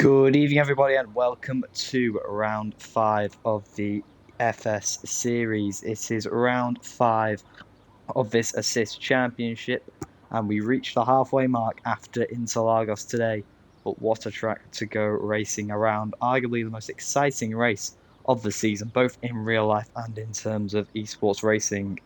Good evening, everybody, and welcome to round 5 of the EFES series. It is round 5 of this assist championship, and we reached the halfway mark after Interlagos today. But what a track to go racing around, arguably the most exciting race of the season, both in real life and in terms of esports racing.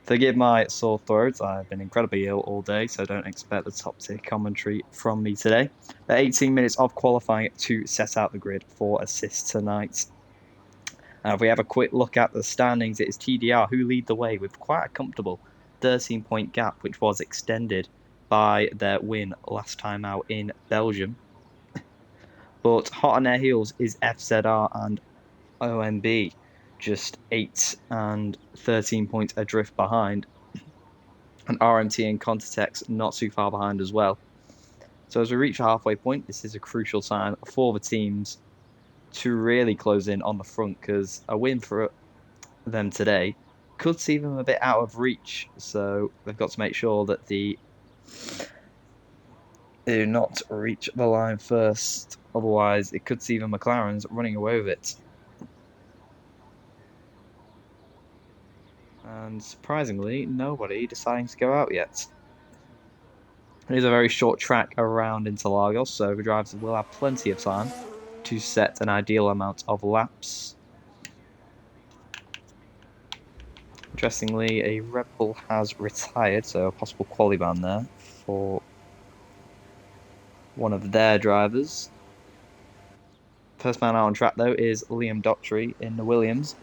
Forgive my sore throat, I've been incredibly ill all day, so don't expect the top tier commentary from me today. The 18 minutes of qualifying to set out the grid for assists tonight. And if we have a quick look at the standings, it is TDR who lead the way with quite a comfortable 13-point gap, which was extended by their win last time out in Belgium. But hot on their heels is FZR and OMB, just 8 and 13 points adrift behind. And RMT and Contitex not too far behind as well. So as we reach the halfway point, this is a crucial time for the teams to really close in on the front, because a win for them today could see them a bit out of reach. So they've got to make sure that they do not reach the line first. Otherwise, it could see the McLarens running away with it. And surprisingly, nobody deciding to go out yet. It is a very short track around Interlagos, so the drivers will have plenty of time to set an ideal amount of laps. Interestingly, a Red Bull has retired, so a possible quali ban there for one of their drivers. First man out on track, though, is Liam Dockery in the Williams.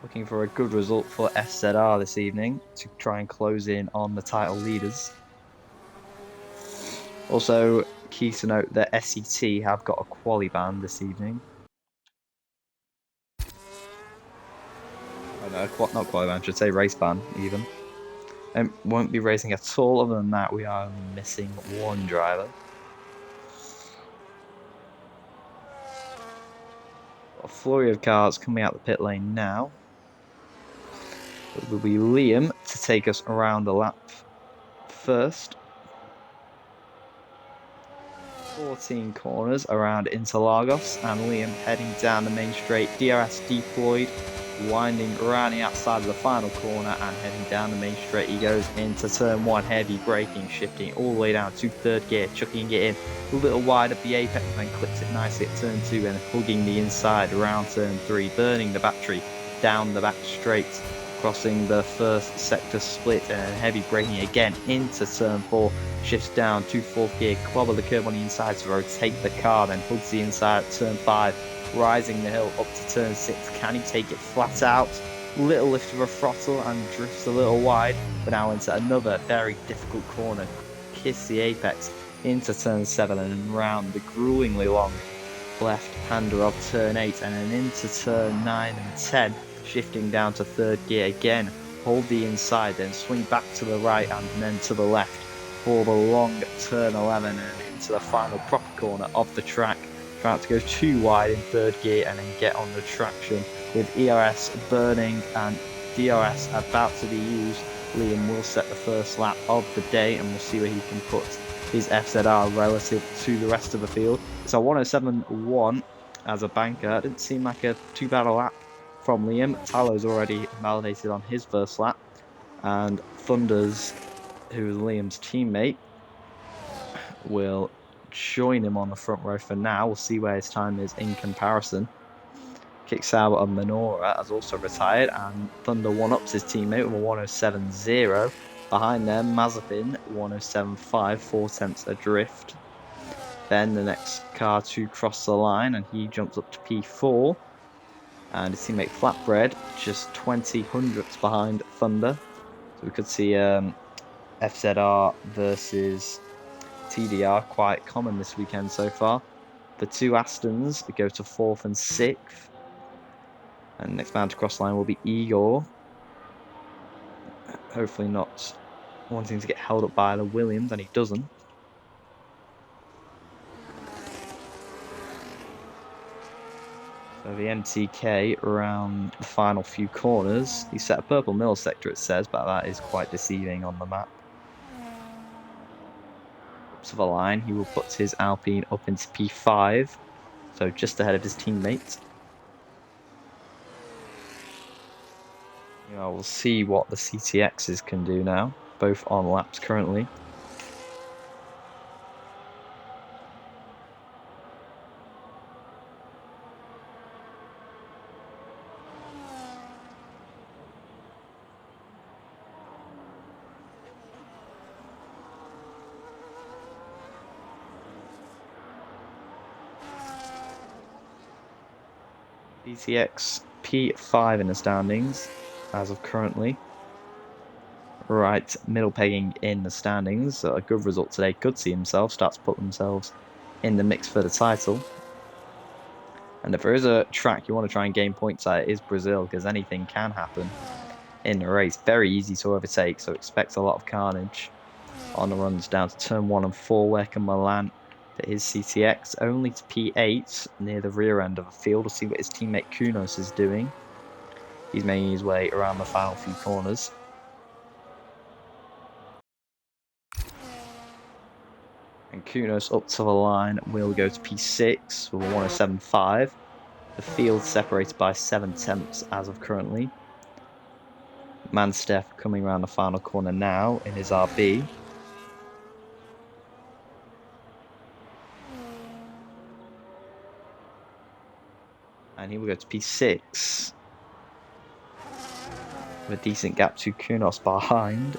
Looking for a good result for FZR this evening to try and close in on the title leaders. Also, key to note that SET have got a quali ban this evening. Oh, no, not quali ban, I should say race ban even. And won't be racing at all. Other than that, we are missing one driver. A flurry of cars coming out the pit lane now. It will be Liam to take us around the lap first. 14 corners around Interlagos, and Liam heading down the main straight. DRS deployed, winding around the outside of the final corner and heading down the main straight. He goes into turn 1, heavy braking, shifting all the way down to third gear, chucking it in a little wide at the apex, then clips it nicely at turn 2 and hugging the inside around turn 3, burning the battery down the back straight, crossing the first sector split and heavy braking again into turn 4, shifts down to fourth gear, clobber the curb on the inside to rotate the car, then hugs the inside at turn 5, rising the hill up to turn 6. Can he take it flat out? Little lift of a throttle and drifts a little wide, but now into another very difficult corner. Kiss the apex into turn 7 and round the gruelingly long left-hander of turn 8 and then into turn 9 and 10. Shifting down to third gear again, hold the inside, then swing back to the right and then to the left for the long turn 11 and into the final proper corner of the track. Trying to go too wide in third gear and then get on the traction. With ERS burning and DRS about to be used, Liam will set the first lap of the day, and we'll see where he can put his FZR relative to the rest of the field. It's a 107.1 as a banker. It didn't seem like a too bad a lap from Liam. Talo's already validated on his first lap, and Thunders, who is Liam's teammate, will join him on the front row for now. We'll see where his time is in comparison. Kicksauer of Menora has also retired, and Thunder one-ups his teammate with a 107.0. Behind them, Mazepin 107.5, 4 tenths adrift. Then the next car to cross the line, and he jumps up to P4. And his teammate Flatbread just 20 hundredths behind Thunder. So we could see FZR versus TDR quite common this weekend so far. The two Astons go to 4th and 6th. And next man to cross line will be Igor. Hopefully not wanting to get held up by the Williams, and he doesn't. So So the MTK around the final few corners. He set a purple middle sector, it says, but that is quite deceiving on the map. Up to the line, he will put his Alpine up into P5, so just ahead of his teammate. We'll see what the CTXs can do now, both on laps currently. CTX P5 in the standings, as of currently. Right, middle pegging in the standings. A good result today. Could see himself start to put themselves in the mix for the title. And if there is a track you want to try and gain points at, it is Brazil, because anything can happen in the race. Very easy to overtake, so expect a lot of carnage on the runs down to turn 1 and 4. Where can Milan put his CTX? Only to P8 near the rear end of the field. We'll see what his teammate Kunos is doing. He's making his way around the final few corners. And Kunos up to the line will go to P6 with a 107.5. The field separated by 7/10 as of currently. Manstef coming around the final corner now in his RB. And he will go to P6 with a decent gap to Kunos behind.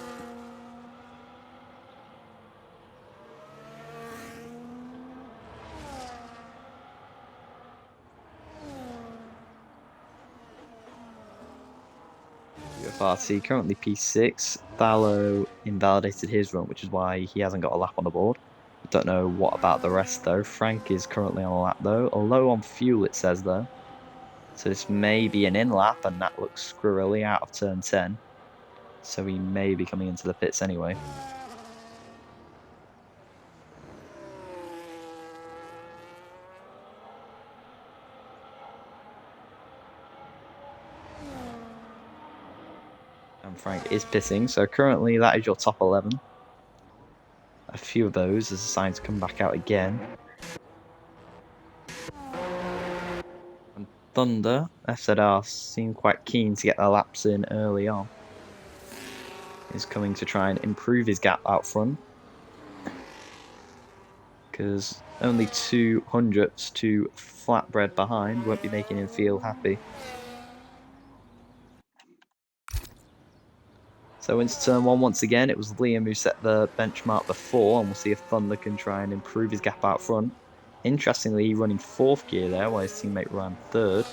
UFRT currently P6. Thallo invalidated his run, which is why he hasn't got a lap on the board. Don't know what about the rest though. Frank is currently on a lap though. Low on fuel it says though. So this may be an in-lap, and that looks squirrely out of turn 10. So he may be coming into the pits anyway. And Frank is pitting, so currently that is your top 11. A few of those as a sign to come back out again. And Thunder, SZR seem quite keen to get their laps in early on. He's coming to try and improve his gap out front. Because only 200ths to Flatbread behind won't be making him feel happy. So into turn 1 once again, it was Liam who set the benchmark before, and we'll see if Thunder can try and improve his gap out front. Interestingly, running 4th gear there while his teammate ran 3rd.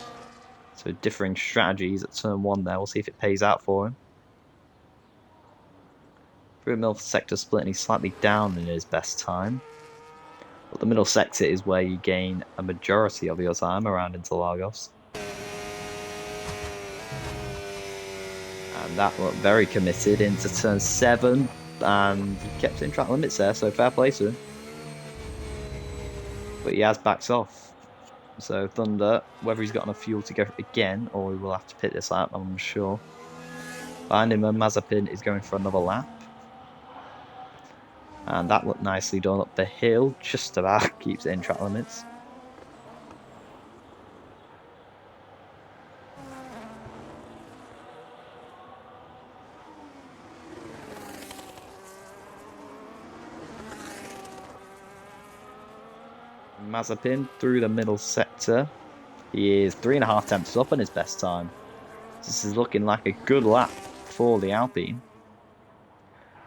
So differing strategies at turn 1 there. We'll see if it pays out for him. Through middle sector split, and he's slightly down in his best time. But the middle sector is where you gain a majority of your time around Interlagos. And that looked very committed into turn 7, and he kept in track limits there, so fair play to him. But he has backed off. So Thunder, whether he's got enough fuel to go again, or he will have to pit this lap, I'm unsure. Behind him, Mazepin is going for another lap. And that looked nicely done up the hill, just about keeps it in track limits. Mazepin through the middle sector. He is 3.5 tenths up in his best time. This is looking like a good lap for the Alpine.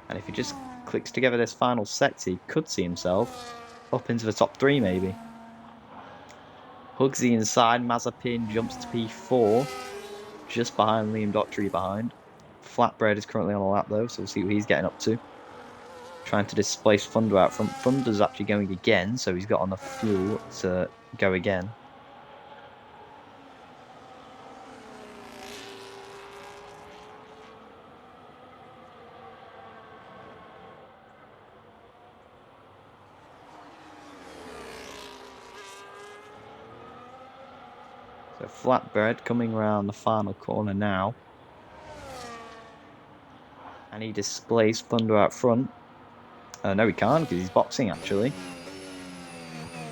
And if he just clicks together this final sector, he could see himself up into the top 3 maybe. Hugsy inside, Mazepin jumps to P4, just behind Liam Doctry behind. Flatbread is currently on a lap though, so we'll see what he's getting up to. Trying to displace Thunder out front. Thunder's actually going again, so he's got enough fuel to go again. So So Flatbread coming around the final corner now. And he displays Thunder out front. No, he can't because he's boxing actually.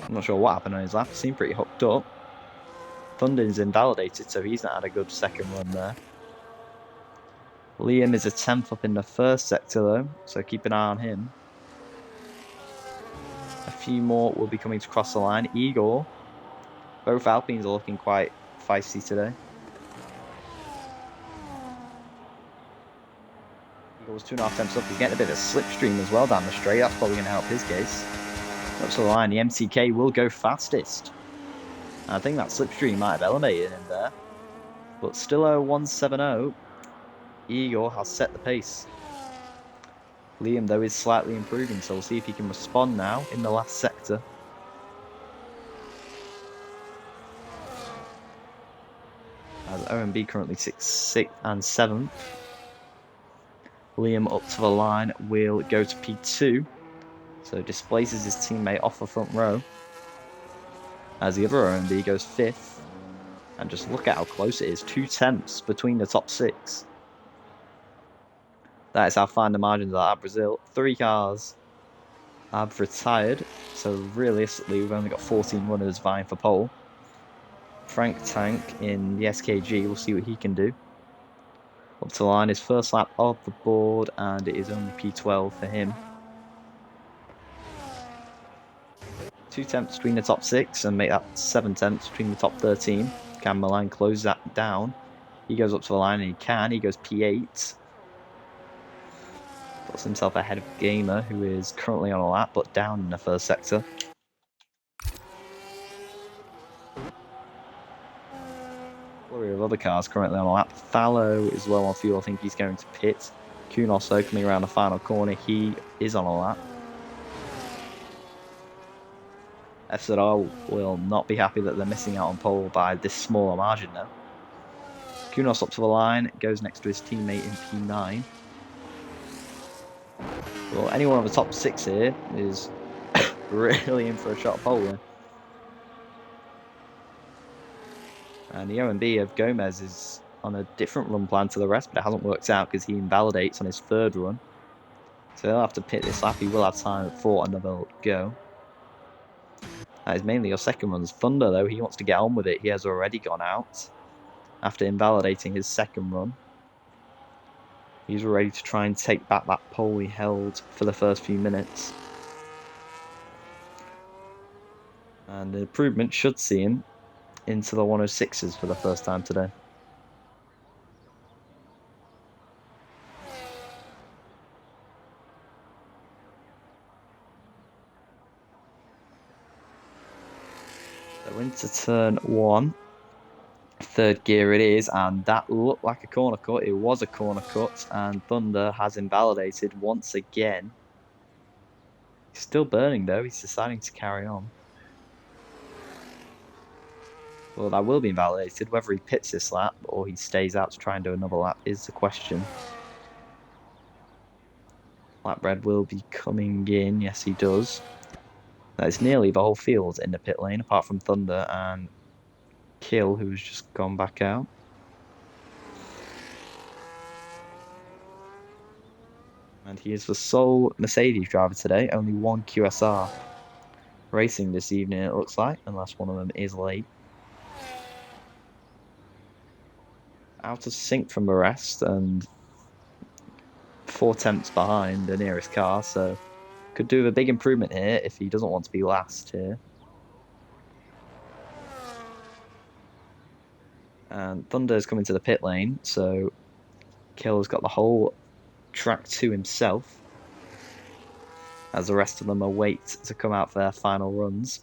I'm not sure what happened on his lap. He seemed pretty hooked up. Thunder's invalidated, so he's not had a good second run there. Liam is a 10th up in the first sector though, so keep an eye on him. A few more will be coming to cross the line. Igor. Both Alpines are looking quite feisty today. Igor was 2.5 tenths up. He's getting a bit of a slipstream as well down the straight. That's probably going to help his case. Up to the line, the MCK will go fastest. I think that slipstream might have eliminated him there. But still a 170. Igor has set the pace. Liam, though, is slightly improving, so we'll see if he can respond now in the last sector. As OMB currently 6th and 7th. Liam up to the line will go to P2. So displaces his teammate off the front row. As the other OMB goes 5th. And just look at how close it is. 2 tenths between the top 6. That is how fine the margins are at Brazil. 3 cars have retired. So realistically, we've only got 14 runners vying for pole. Frank Tank in the SKG. We'll see what he can do. Up to the line, his first lap of the board, and it is only P12 for him. 2 tenths between the top 6 and make that 7 tenths between the top 13. Can Milan close that down? He goes up to the line and he can. He goes P8. Puts himself ahead of Gamer, who is currently on a lap but down in the first sector. Flurry of other cars currently on a lap. Fallow is low on fuel. I think he's going to pit. Kuhn also coming around the final corner. He is on a lap. FZR will not be happy that they're missing out on pole by this smaller margin now. Kunos up to the line, goes next to his teammate in P9. Well, anyone on the top 6 here is really in for a shot pole here. And the OMB of Gomez is on a different run plan to the rest, but it hasn't worked out because he invalidates on his 3rd run. So he'll have to pit this lap. He will have time for another go. That is mainly your second run's Thunder, though. He wants to get on with it. He has already gone out after invalidating his 2nd run. He's ready to try and take back that pole he held for the first few minutes. And the improvement should see him into the 106s for the first time today. So into turn 1. 3rd gear it is, and that looked like a corner cut. It was a corner cut, and Thunder has invalidated once again. He's still burning though. He's deciding to carry on. Well, that will be invalidated. Whether he pits this lap or he stays out to try and do another lap is the question. Flatbread will be coming in. Yes, he does. That is nearly the whole field in the pit lane, apart from Thunder and Kill, who's just gone back out. And he is the sole Mercedes driver today. Only one QSR racing this evening, it looks like, unless one of them is late. Out of sync from the rest and 4 tenths behind the nearest car, so could do a big improvement here if he doesn't want to be last here. And Thunder is coming to the pit lane, so Killer's got the whole track to himself, as the rest of them await to come out for their final runs.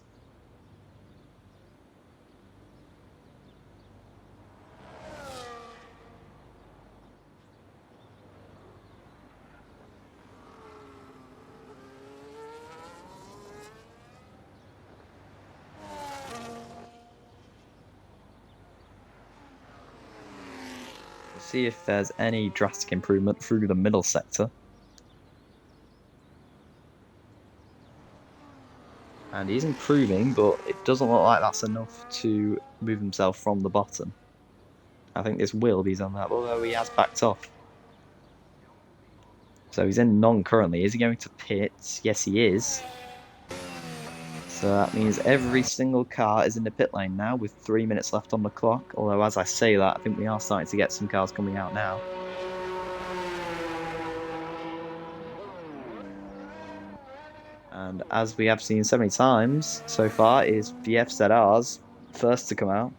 See if there's any drastic improvement through the middle sector. And he's improving, but it doesn't look like that's enough to move himself from the bottom. I think this will be on that, although he has backed off. So he's in none currently. Is he going to pit? Yes, he is. So that means every single car is in the pit lane now with 3 minutes left on the clock. Although as I say that, I think we are starting to get some cars coming out now. And as we have seen so many times so far, is the FZR's first to come out.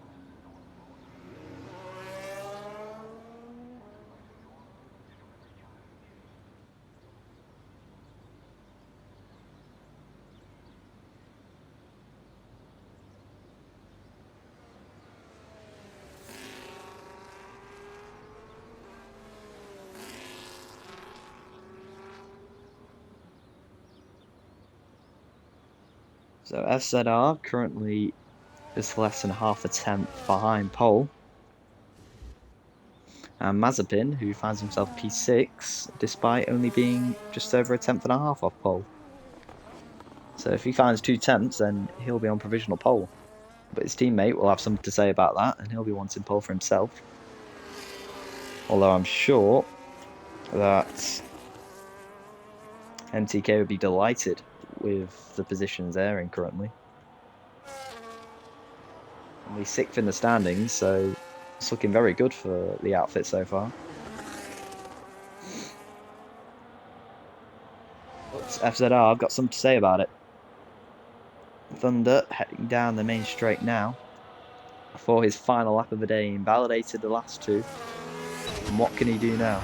So FZR currently is less than half a tenth behind pole. And Mazepin, who finds himself P6, despite only being just over a tenth and a half off pole. So if he finds 2 tenths, then he'll be on provisional pole. But his teammate will have something to say about that, and he'll be wanting pole for himself. Although I'm sure that MTK would be delighted with the positions they're in currently. Only 6th in the standings, so it's looking very good for the outfit so far. But FZR, I've got something to say about it. Thunder heading down the main straight now for his final lap of the day. Invalidated the last 2. And what can he do now?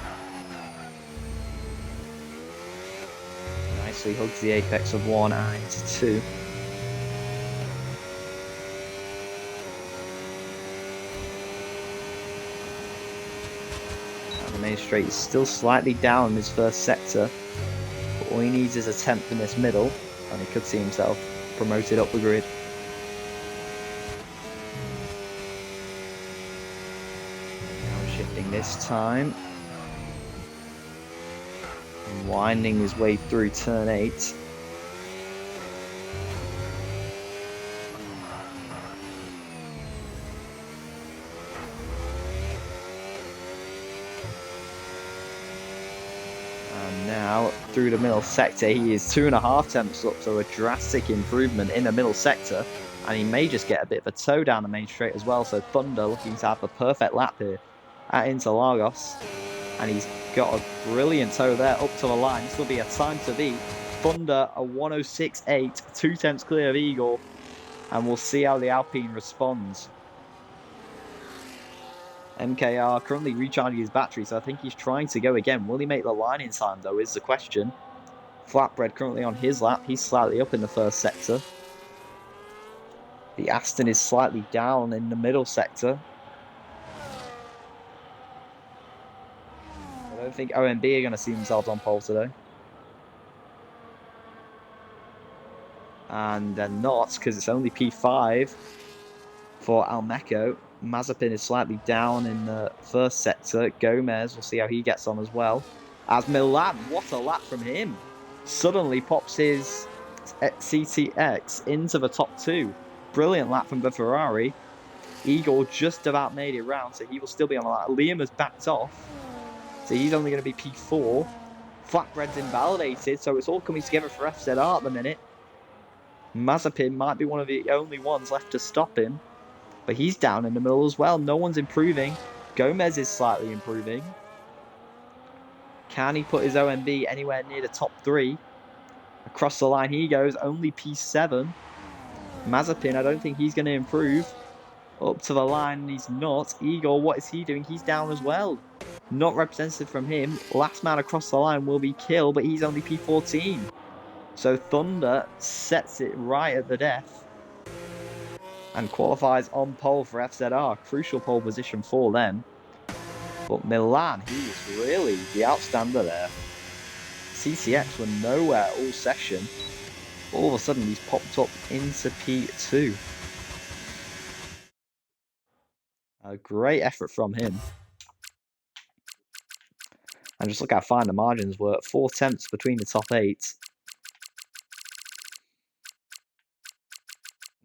Nicely hugs the apex of 1 and into 2. And the main straight is still slightly down in his first sector. But all he needs is a tenth in this middle, and he could see himself promoted up the grid. Now shifting this time. And winding his way through turn 8. And now through the middle sector, he is 2.5 tenths up, so a drastic improvement in the middle sector. And he may just get a bit of a toe down the main straight as well. So Thunder looking to have the perfect lap here at Interlagos. And he's got a brilliant toe there up to the line. This will be a time to beat. Thunder a 106.8, 2 tenths clear of Eagle. And we'll see how the Alpine responds. MKR currently recharging his battery, so I think he's trying to go again. Will he make the line in time, though, is the question. Flatbread currently on his lap. He's slightly up in the first sector. The Aston is slightly down in the middle sector. I don't think OMB are going to see themselves on pole today. And they're not, because it's only P5 for Almeco. Mazepin is slightly down in the first sector. Gomez, we'll see how he gets on as well. As Milan, what a lap from him. Suddenly pops his CTX into the top 2. Brilliant lap from the Ferrari. Eagle just about made it round, so he will still be on the lap. Liam has backed off, so he's only going to be P4. Flatbread's invalidated, so it's all coming together for FZR at the minute. Mazepin might be one of the only ones left to stop him, but he's down in the middle as well. No one's improving. Gomez is slightly improving. Can he put his OMB anywhere near the top 3? Across the line he goes, only P7. Mazepin, I don't think he's going to improve. Up to the line, he's not. Igor, what is he doing? He's down as well. Not representative from him. Last man across the line will be Kill, but he's only P14. So Thunder sets it right at the death and qualifies on pole for FZR. Crucial pole position for them. But Milan, he is really the outstander there. CTX were nowhere all session. All of a sudden, he's popped up into P2. A great effort from him. And just look how fine the margins were. 4 tenths between the top 8.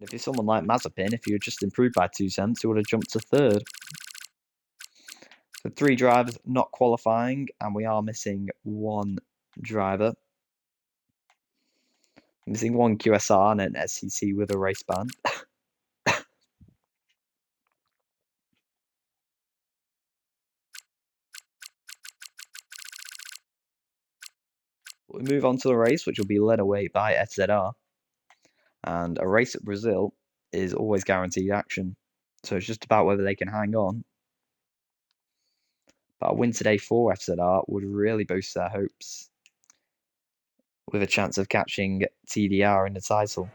If it's someone like Mazepin, if he had just improved by 2 cents, he would have jumped to third. So 3 drivers not qualifying, and we are missing 1 driver. Missing 1 QSR and an SCC with a race ban. We move on to the race, which will be led away by FZR. And a race at Brazil is always guaranteed action. So it's just about whether they can hang on. But a win today for FZR would really boost their hopes, with a chance of catching TDR in the title.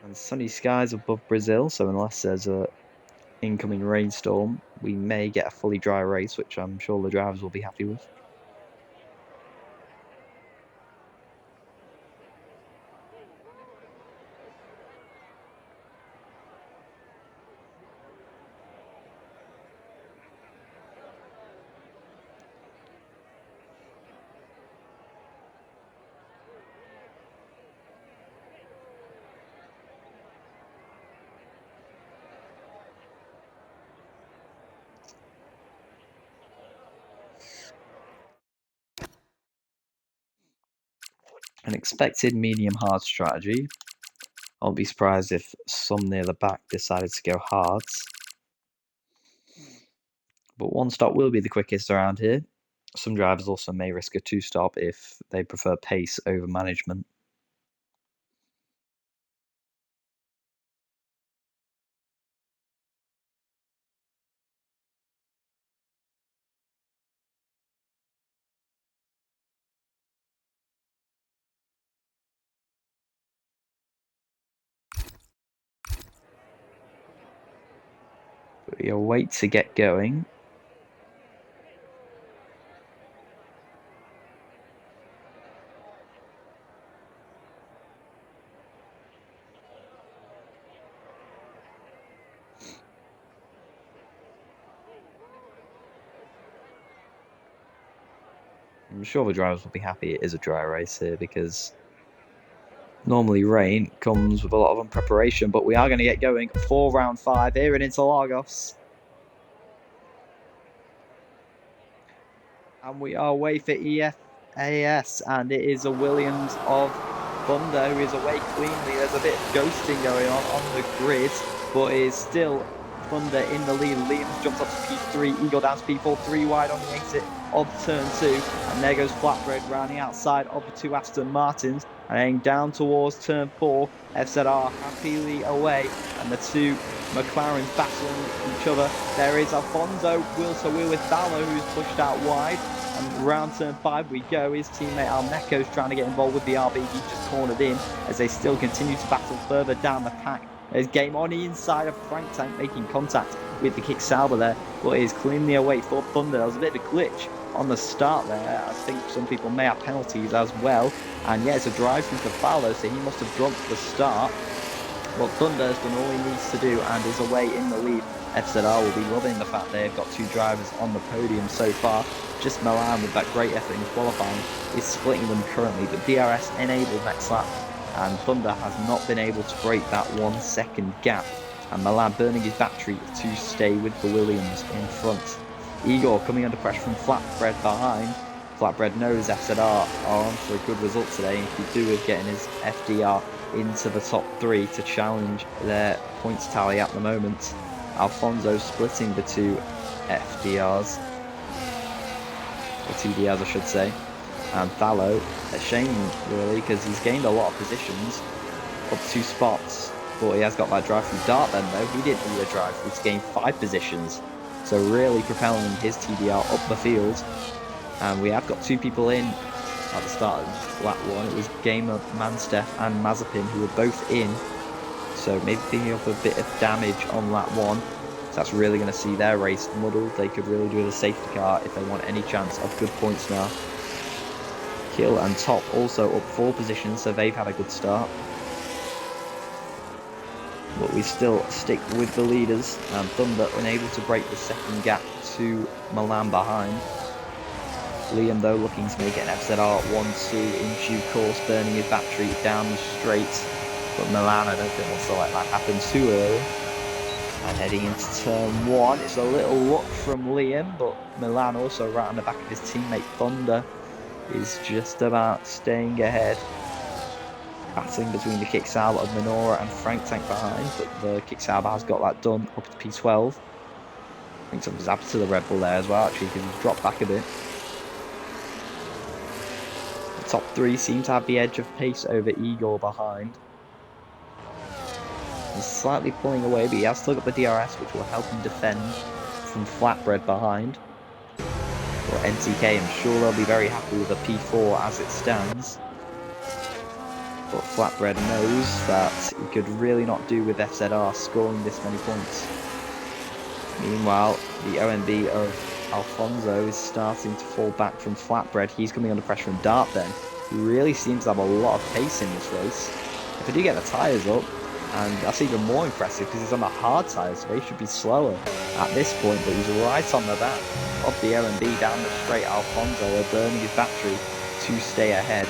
And sunny skies above Brazil, so unless there's a incoming rainstorm, we may get a fully dry race, which I'm sure the drivers will be happy with. An expected medium-hard strategy. I won't be surprised if some near the back decided to go hards. But 1 stop will be the quickest around here. Some drivers also may risk a 2 stop if they prefer pace over management. We'll wait to get going. I'm sure the drivers will be happy it is a dry race here, because normally rain comes with a lot of unpreparation, but we are going to get going for round 5 here in Interlagos. And we are away for EFES, and it is a Williams of Thunder who is away cleanly. There's a bit of ghosting going on the grid, but it is still Thunder in the lead. Liam jumps up to P3, Eagle down to P4, 3 wide on the exit of turn 2, and there goes Flatbread round the outside of the 2 Aston Martins, and heading down towards turn 4. FZR happily away, and the 2 McLarens battling each other. There is Alfonso wheel to wheel with Ballo, who's pushed out wide, and round turn 5 we go. His teammate Almeco's trying to get involved with the RB. He just cornered in as they still continue to battle further down the pack. There's game on the inside of Frank Tank making contact with the kick Sauber there, but it is cleanly away for Thunder. There was a bit of a glitch on the start there. I think some people may have penalties as well. And yeah, it's a drive through for Ballo, so he must have dropped the start. But Thunder has done all he needs to do and is away in the lead. FZR will be loving the fact they've got 2 drivers on the podium so far. Just Milan, with that great effort in qualifying, is splitting them currently, but DRS enabled next lap, and Thunder has not been able to break that 1 second gap, and Milan burning his battery to stay with the Williams in front. Igor coming under pressure from Flatbread behind. Flatbread knows FZR are on for a good result today, and could do with getting his FDR into the top 3 to challenge their points tally at the moment. Alfonso splitting the 2 FDRs, or TDRs I should say, and Thallo, a shame really, because he's gained a lot of positions, up 2 spots, but he has got that drive through dart then though. He didn't need a drive through to gain 5 positions, so really propelling his TDR up the field. And we have got 2 people in at the start of lap 1. It was Gamer, Manstef and Mazepin who were both in, so maybe picking up a bit of damage on lap 1. So that's really going to see their race muddled. They could really do with a safety car if they want any chance of good points now. Kill and Top also up 4 positions, so they've had a good start. But we still stick with the leaders, and Thunder unable to break the second gap to Milan behind. Liam, though, looking to make it an FZR 1-2 in due course, burning his battery down the straight. But Milan, I don't think wants to let that happen too early. And heading into turn 1, it's a little luck from Liam, but Milan also right on the back of his teammate Thunder is just about staying ahead. Battling between the Kicksauber of Minora and Frank Tank behind, but the Kicksauber has got that done up to P12. I think something's happened to the Red Bull there as well, actually, because he's dropped back a bit. The top 3 seem to have the edge of pace over Igor behind. He's slightly pulling away, but he has still got the DRS, which will help him defend from Flatbread behind. For NTK, I'm sure they'll be very happy with the P4 as it stands. But Flatbread knows that he could really not do with FZR scoring this many points. Meanwhile, the OMB of Alfonso is starting to fall back from Flatbread. He's coming under pressure from Dart then, who really seems to have a lot of pace in this race. If they do get the tyres up, and that's even more impressive because he's on the hard tyres, so he should be slower at this point, but he's right on the back of the OMB down the straight. Alfonso are burning his battery to stay ahead.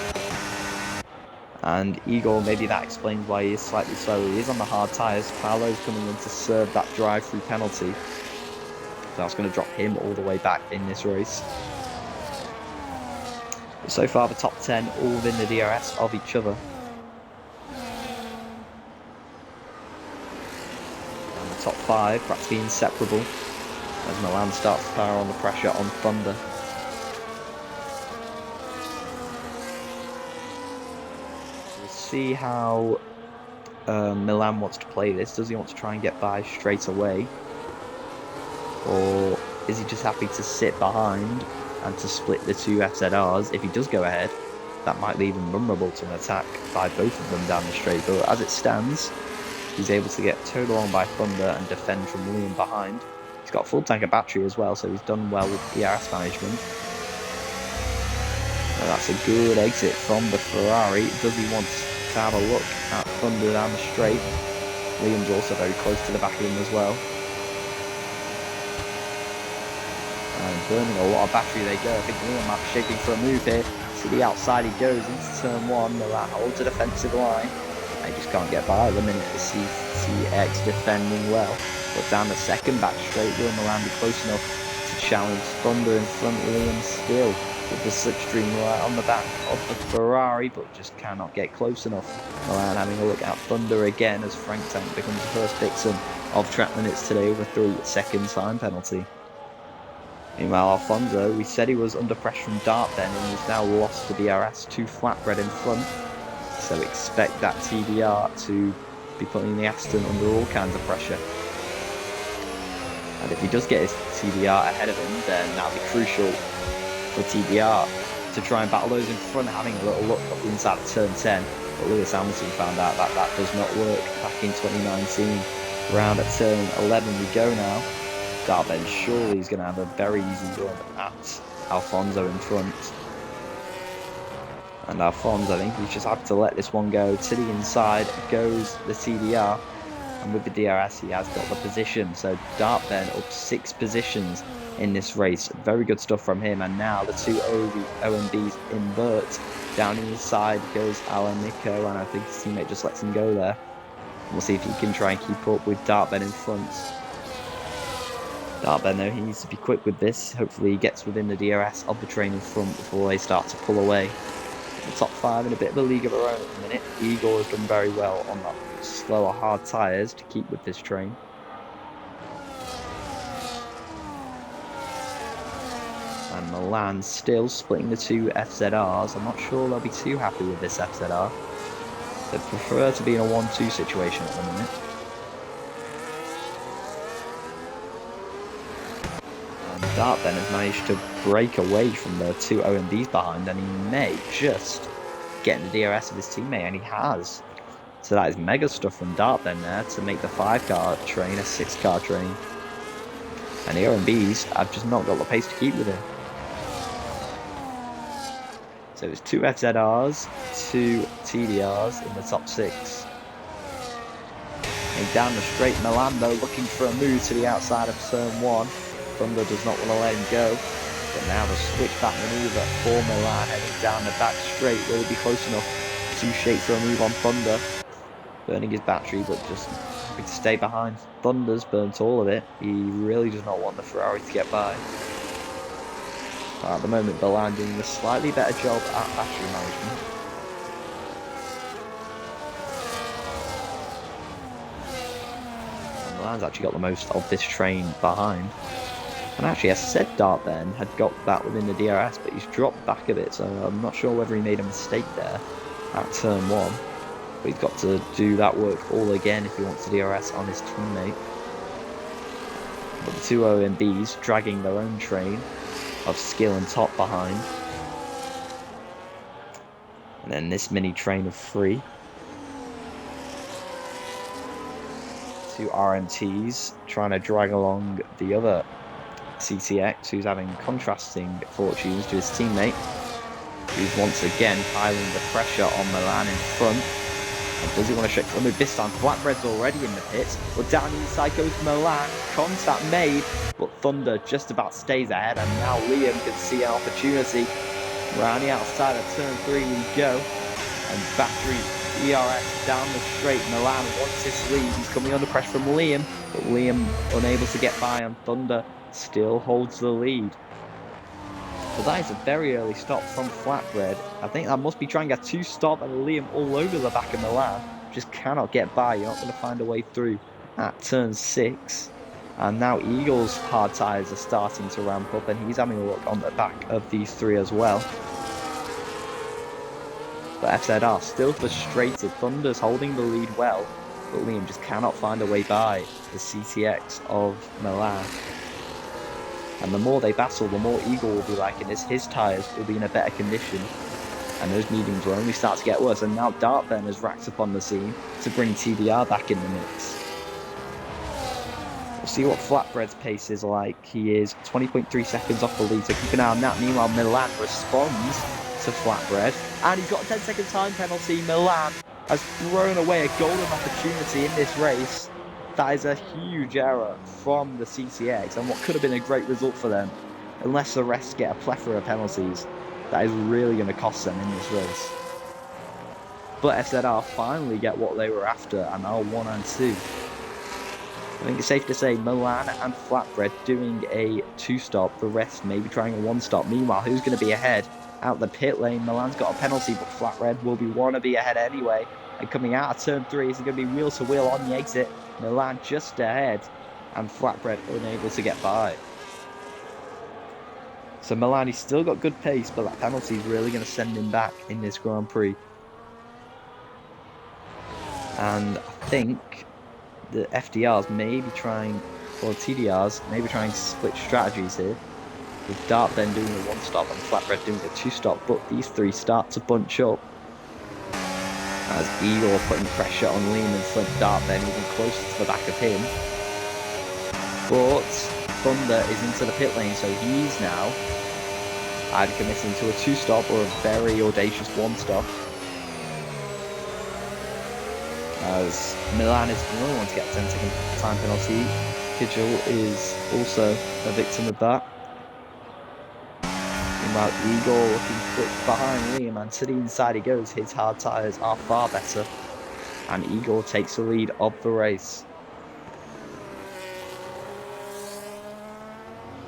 And Igor, maybe that explains why he is slightly slower. He is on the hard tyres. Paolo's coming in to serve that drive-through penalty. So that's going to drop him all the way back in this race. But so far, the top 10 all within the DRS of each other. And the top 5 practically inseparable as Milan starts to power on the pressure on Thunder. See how Milan wants to play this. Does he want to try and get by straight away, or is he just happy to sit behind and to split the 2 FZRs? If he does go ahead, that might leave him vulnerable to an attack by both of them down the straight, but as it stands, he's able to get towed along by Thunder and defend from Liam behind. He's got a full tank of battery as well, so he's done well with DRS management. So that's a good exit from the Ferrari. Does he want to have a look at Thunder down the straight? Liam's also very close to the back of him as well. And burning a lot of battery they go. I think Liam might be shaping for a move here. To the outside he goes into turn 1. Milan holds a defensive line. They just can't get by at the minute. The CCX defending well. But down the second back straight, will Milan be close enough to challenge Thunder in front? Liam still with the slipstream right on the back of the Ferrari, but just cannot get close enough. Milan having a look at Thunder again as Frank Tank becomes the first victim of track minutes today with a 3-second time penalty. Meanwhile, Alfonso, we said he was under pressure from Dart then, and he's now lost the DRS to Flatbread in front. So expect that TBR to be putting the Aston under all kinds of pressure. And if he does get his TBR ahead of him, then that'll be crucial for TBR to try and battle those in front, having a little look up inside of turn 10. But Lewis Hamilton found out that that does not work back in 2019. Round at turn 11 we go now. Darben surely is going to have a very easy run at Alfonso in front. And Alfonso, I think he's just happy to let this one go. To the inside goes the TBR. And with the DRS, he has got the position. So Darben up 6 positions in this race. Very good stuff from him. And now the 2 OMBs invert. Down inside goes Alanico, and I think his teammate just lets him go there. We'll see if he can try and keep up with Darben in front. Darben, though, he needs to be quick with this. Hopefully he gets within the DRS of the train in front before they start to pull away. The top 5 in a bit of a league of their own at the minute. Igor has done very well on that slower hard tyres to keep with this train. And Milan still splitting the 2 FZRs. I'm not sure they'll be too happy with this FZR. They prefer to be in a 1-2 situation at the minute. And Dart then has managed to break away from the 2 OMBs behind, and he may just get in the DRS of his teammate, and he has. So that is mega stuff from Dart then there to make the 5-car train a 6-car train. And the OMBs have just not got the pace to keep with him. So it's 2 FZRs, 2 TDRs in the top 6. And down the straight, Milan though looking for a move to the outside of turn 1. Thunder does not want to let him go. But now the switchback maneuver for Milan heading down the back straight. Will he be close enough to shape for a move on Thunder? Burning his battery, but just happy to stay behind. Thunder's burnt all of it. He really does not want the Ferrari to get by. At the moment, Milan doing a slightly better job at battery management. And Milan's actually got the most of this train behind. And actually, as I said, Dart then had got that within the DRS, but he's dropped back a bit, so I'm not sure whether he made a mistake there at turn 1. But he's got to do that work all again if he wants to DRS on his teammate. But the two OMBs dragging their own train of skill and top behind. And then this mini train of 3. Two RMTs trying to drag along the other CTX, who's having contrasting fortunes to his teammate, who's once again piling the pressure on Milan in front. And does he want to shake the move this time? Flatbread's already in the pits, but down the inside goes Milan. Contact made, but Thunder just about stays ahead, and now Liam can see an opportunity. Round the outside of turn 3 we go, and battery ERS down the straight. Milan wants his lead. He's coming under pressure from Liam, but Liam unable to get by, and Thunder still holds the lead. But that is a very early stop from Flatbread. I think that must be trying a 2-stop, and Liam all over the back of Milan. Just cannot get by. You're not going to find a way through at turn 6. And now Eagle's hard tyres are starting to ramp up, and he's having a look on the back of these 3 as well. But FZR still frustrated. Thunder's holding the lead well, but Liam just cannot find a way by the CTX of Milan. And the more they battle, the more Eagle will be liking this. His tyres will be in a better condition, and those mediums will only start to get worse. And now Dart then has racked up on the scene to bring TBR back in the mix. We'll see what Flatbread's pace is like. He is 20.3 seconds off the lead, so keep an eye on that. Meanwhile, Milan responds to Flatbread, and he's got a 10-second time penalty. Milan has thrown away a golden opportunity in this race. That is a huge error from the CTX, and what could have been a great result for them. Unless the rest get a plethora of penalties, that is really going to cost them in this race. But FZR finally get what they were after, and are 1 and 2. I think it's safe to say Milan and Flatbread doing a 2-stop, the rest maybe trying a 1-stop. Meanwhile, who's going to be ahead? Out the pit lane, Milan's got a penalty, but Flatbread will want to be ahead anyway. And coming out of turn 3, is it going to be wheel to wheel on the exit? Milan just ahead, and Flatbread unable to get by. So Milan, he's still got good pace, but that penalty is really going to send him back in this Grand Prix. And I think the FDRs may be trying, or TDRs, maybe trying to split strategies here. With Dart then doing a 1-stop and Flatbread doing a 2-stop, but these 3 start to bunch up. As Eagle putting pressure on Liam in front, Dart then even closer to the back of him. But Thunder is into the pit lane, so he's now either committing to a 2-stop or a very audacious 1-stop. As Milan is the only one to get a 10-second time penalty. Kidgel is also a victim of that. Meanwhile, Eagle looking quick behind Liam, and to the inside he goes. His hard tyres are far better, and Eagle takes the lead of the race.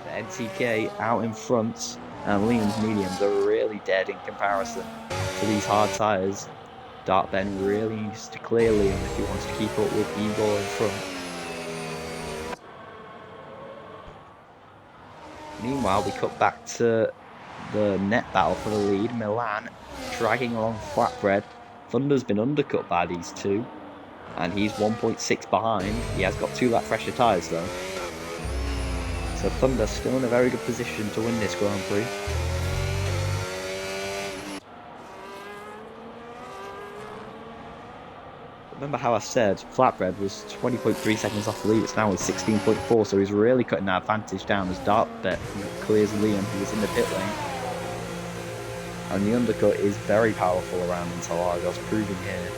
The NTK out in front, and Liam's mediums are really dead in comparison to these hard tyres. Dart then really needs to clear Liam if he wants to keep up with Eagle in front. Meanwhile, we cut back to the net battle for the lead. Milan dragging along Flatbread. Thunder's been undercut by these 2, and he's 1.6 behind. He has got 2 lap fresher tyres though. So Thunder still in a very good position to win this Grand Prix. Remember how I said Flatbread was 20.3 seconds off the lead. It's now with 16.4, so he's really cutting that advantage down as Dartbet clears Liam, who was in the pit lane. And the undercut is very powerful around Interlagos, proving here.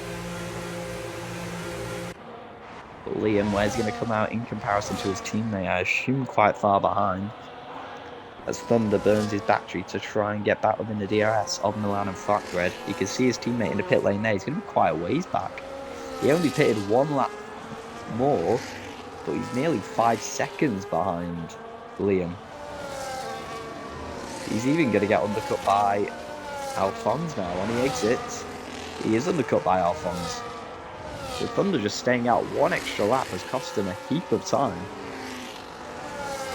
But Liam, where's he going to come out in comparison to his teammate? I assume quite far behind. as Thunder burns his battery to try and get back within the DRS of Milan and Flatbread. You can see his teammate in the pit lane there. He's going to be quite a ways back. He only pitted 1 lap more, but he's nearly 5 seconds behind Liam. He's even going to get undercut by Alphonse now on the exits. He is undercut by Alphonse. So Thunder just staying out 1 extra lap has cost him a heap of time.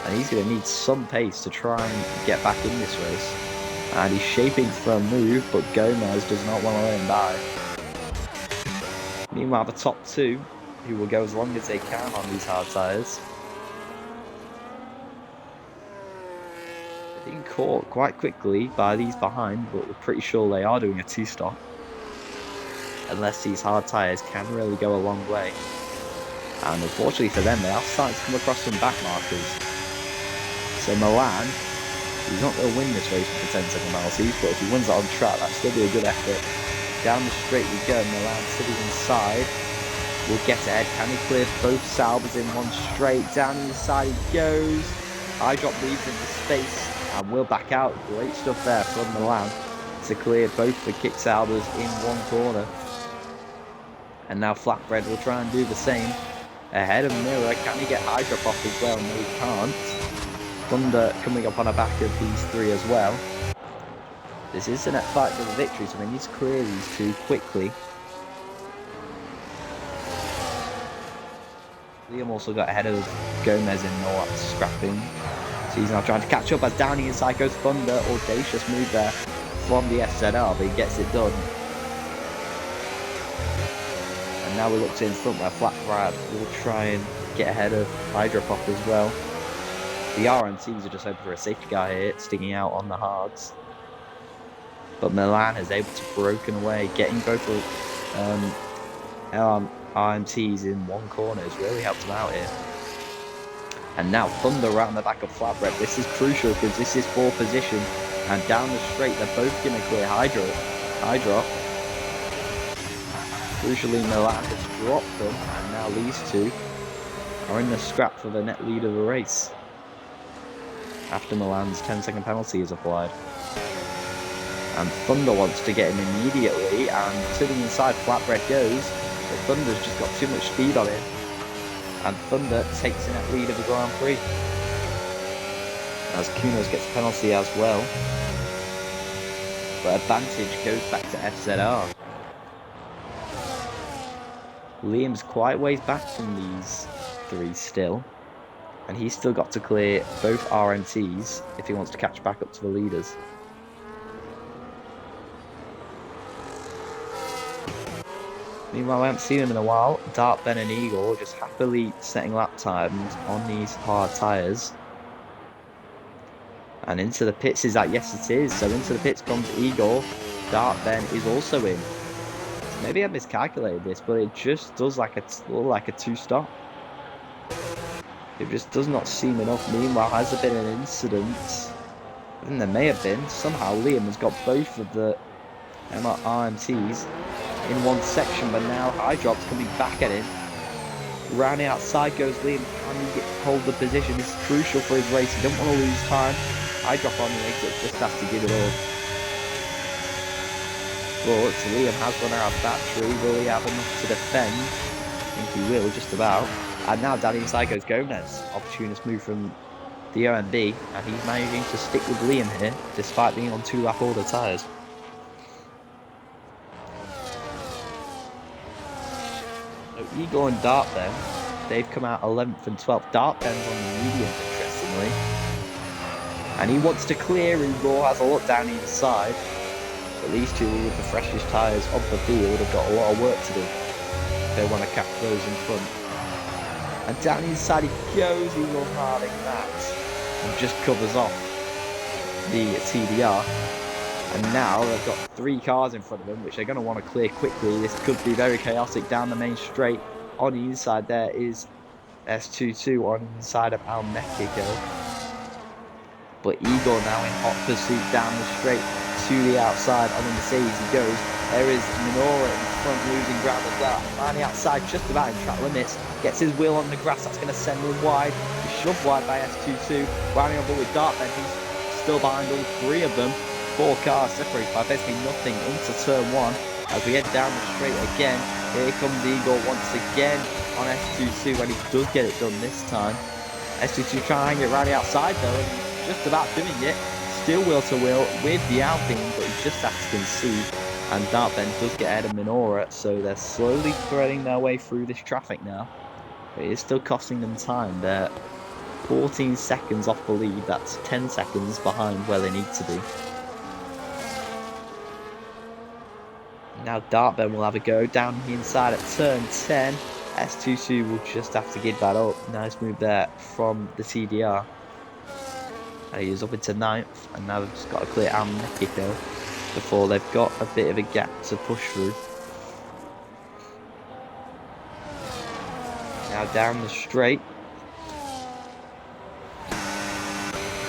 And he's going to need some pace to try and get back in this race. And he's shaping for a move, but Gomez does not want to let him by. Meanwhile, the top 2, who will go as long as they can on these hard tyres. They're being caught quite quickly by these behind, but we're pretty sure they are doing a 2-stop. Unless these hard tyres can really go a long way. And unfortunately for them, they are starting to come across some back markers. So Milan, he's not going to win this race with the 10-second penalties, but if he wins it on track, that'll still be a good effort. Down the straight we go, Milan to the inside. Will get ahead, can he clear both Salbers in one straight? Down the inside he goes. Eyedrop leads into space and will back out. Great stuff there from Milan to clear both the kick Salbers in one corner. And now Flatbread will try and do the same. Ahead of Mirror, can he get Eyedrop off as well? No, he can't. Thunder coming up on the back of these 3 as well. This is a net fight for the victory, so we need to clear these 2 quickly. Liam also got ahead of Gomez in no scrapping. So he's now trying to catch up as down the inside goes Thunder. Audacious move there from the SZR, but he gets it done. And now we look to in front where Flatbread will try and get ahead of Hydropop as well. The RMCs are just hoping for a safety car here, sticking out on the hards. But Milan is able to broken away, getting both RMCs in one corner has really helped him out here. And now Thunder around the back of Flatbread. This is crucial because this is 4th position. And down the straight, they're both going to clear Hydro. Crucially, Milan has dropped them, and now these 2 are in the scrap for the net lead of the race. After Milan's 10-second penalty is applied. And Thunder wants to get him immediately, and to the inside Flatbread goes, but Thunder's just got too much speed on him. And Thunder takes in that lead of the Grand Prix. As Kunos gets a penalty as well. But advantage goes back to FZR. Liam's quite ways back from these 3 still. And he's still got to clear both RMTs if he wants to catch back up to the leaders. Meanwhile, I haven't seen him in a while. Dart, Ben and Eagle just happily setting lap times on these hard tyres. And into the pits is that? Yes, it is. So into the pits comes Eagle. Dart, Ben is also in. Maybe I miscalculated this, but it just does like a 2-stop. It just does not seem enough. Meanwhile, has there been an incident? I think there may have been. Somehow Liam has got both of the RMTs in one section, but now Hydrop's coming back at him. Round the outside goes Liam. Can he hold the position? This is crucial for his race. He don't want to lose time. Hydrop on the exit, just has to give it all. But Liam has run out of battery. Will he have enough to defend? I think he will, just about. And now down the inside goes Gomez. Opportunist move from the OMB, and he's managing to stick with Liam here, despite being on 2-lap order tyres. So Eagle and Dart Ben, they've come out 11th and 12th. Dart Ben's on the medium, interestingly. And he wants to clear. Eagle has a look down the inside. But these 2 with the freshest tyres of the field have got a lot of work to do. They want to catch those in front. And down inside he goes, Eagle harding that. And just covers off the TDR. And now they've got 3 cars in front of them, which they're going to want to clear quickly. This could be very chaotic down the main straight. On the inside there is S22 on the inside of Al Mexico. But Eagle now in hot pursuit down the straight to the outside on the Mercedes he goes. There is Minora in front losing ground as well. On the outside just about in track limits. Gets his wheel on the grass, that's going to send him wide. He's shoved wide by S22. Rounding on with Dart then, he's still behind all three of them. 4 cars separated by basically nothing into turn 1. As we head down the straight again, here comes Eagle once again on S22 when he does get it done this time. S22 trying to hang it right outside though, and he's just about doing it. Still wheel to wheel with the Alpine, but he just has to concede. And Dartben does get ahead of Minora, so they're slowly threading their way through this traffic now. But it is still costing them time. They're 14 seconds off the lead. That's 10 seconds behind where they need to be. Now Dartben will have a go down the inside at turn 10. S22 will just have to give that up. Nice move there from the TDR. And he is up into 9th, and now they've just got to clear Mexico before they've got a bit of a gap to push through. Now down the straight.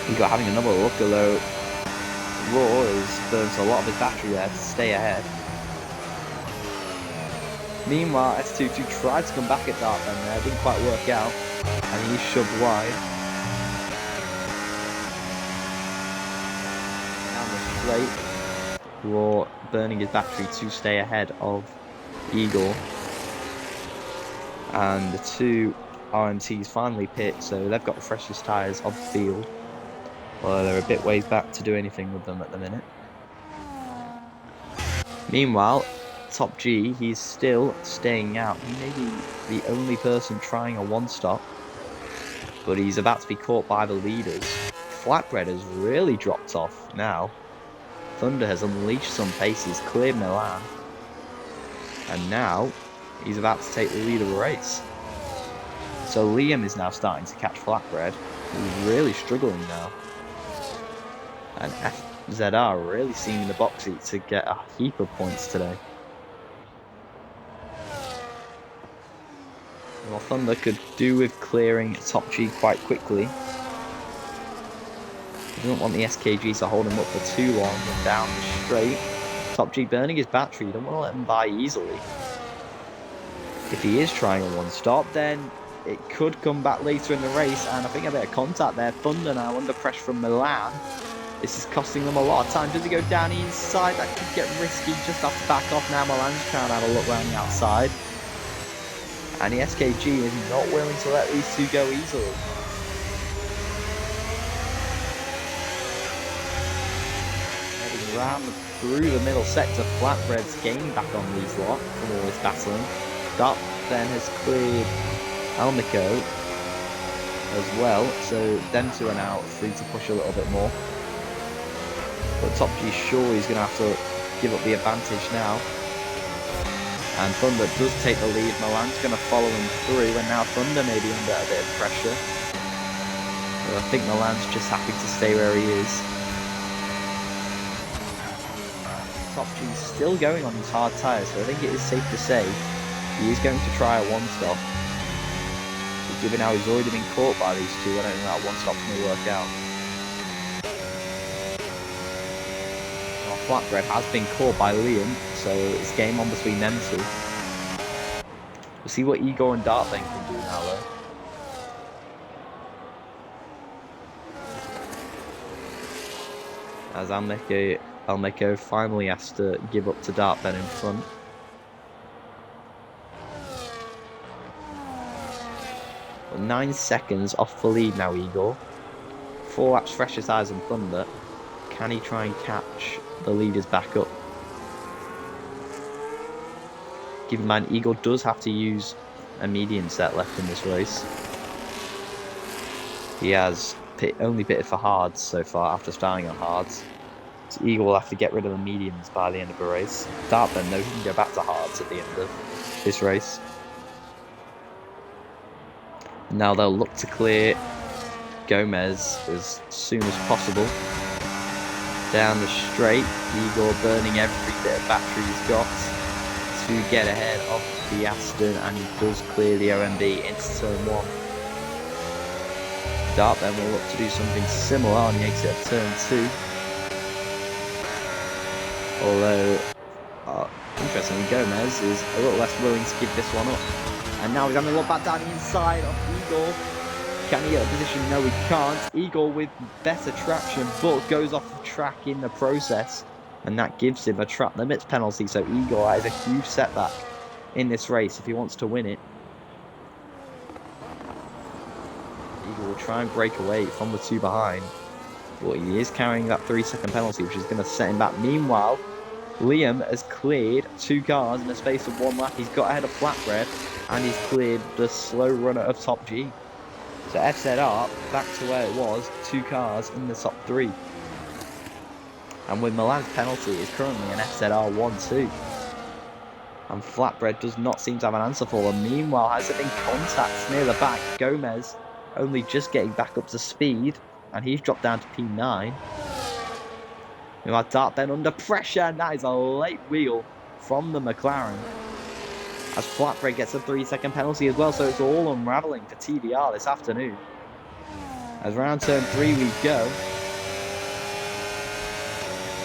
He's got having another look, although Raw has burnt a lot of his battery there to stay ahead. Meanwhile, S22 tried to come back at Dartben there, didn't quite work out, and he's shoved wide. Down the straight. Raw burning his battery to stay ahead of Eagle. And the 2 RMTs finally pit, so they've got the freshest tyres of the field. Although they're a bit ways back to do anything with them at the minute. Meanwhile, Top G, he's still staying out. He may be the only person trying a one-stop, but he's about to be caught by the leaders. Flatbread has really dropped off now. Thunder has unleashed some pace, he's cleared Milan. And now, he's about to take the lead of the race. So Liam is now starting to catch Flatbread, who's really struggling now. And FZR really seeing the box seat to get a heap of points today. Well, Thunder could do with clearing Top G quite quickly. He doesn't want the SKG to hold him up for too long and down the straight. Top G burning his battery, you don't want to let him by easily. If he is trying a one-stop, then it could come back later in the race, and I think a bit of contact there. Thunder now under pressure from Milan. This is costing them a lot of time. Does he go down the inside? That could get risky. Just have to back off now. Milan's trying to have a look around the outside. And the SKG is not willing to let these two go easily. Heading round through the middle sector, Flatbread's gaining back on these lot from all this battling. Dart then has cleared Almico as well, so them two are now free to push a little bit more. But Top G sure he's going to have to give up the advantage now. And Thunder does take the lead. Milan's going to follow him through, and now Thunder may be under a bit of pressure. But I think Milan's just happy to stay where he is. Top G's still going on his hard tyres, so I think it is safe to say he is going to try a one-stop. But given how he's already been caught by these two, I don't think that one-stop's going to work out. Well, Flatbread has been caught by Liam, so it's game on between them two. We'll see what Igor and Dartben can do now, though. As Almeco finally has to give up to Dartben in front. But 9 seconds off the lead now, Igor. 4 laps fresher tyres than Thunder. Can he try and catch the leaders back up? Keep in mind, Igor does have to use a medium set left in this race. He has only pitted for hards so far after starting on hards. So Igor will have to get rid of the mediums by the end of the race. Dartben, though, he can go back to hards at the end of this race. Now they'll look to clear Gomez as soon as possible. Down the straight, Igor burning every bit of battery he's got to get ahead of the Aston, and he does clear the OMB into turn 1. Dartben will look to do something similar on the exit of turn 2. Although, interestingly, Gomez is a little less willing to give this one up. And now he's having a look back down the inside of Igor. Can he get a position? No, he can't. Eagle with better traction, but goes off the track in the process. And that gives him a track limits penalty. So Eagle has a huge setback in this race if he wants to win it. Eagle will try and break away from the two behind. But he is carrying that 3-second penalty, which is going to set him back. Meanwhile, Liam has cleared 2 cars in the space of 1 lap. He's got ahead of Flatbread, and he's cleared the slow runner of Top G. So FZR back to where it was, 2 cars in the top 3. And with Milan's penalty, it's currently an FZR 1-2. And Flatbread does not seem to have an answer for them. Meanwhile, has there been contact near the back? Gomez only just getting back up to speed, and he's dropped down to P9. We have Dart Ben under pressure, and that is a late wheel from the McLaren. As Flatbread gets a 3-second penalty as well, so it's all unravelling for TDR this afternoon. As round turn 3 we go.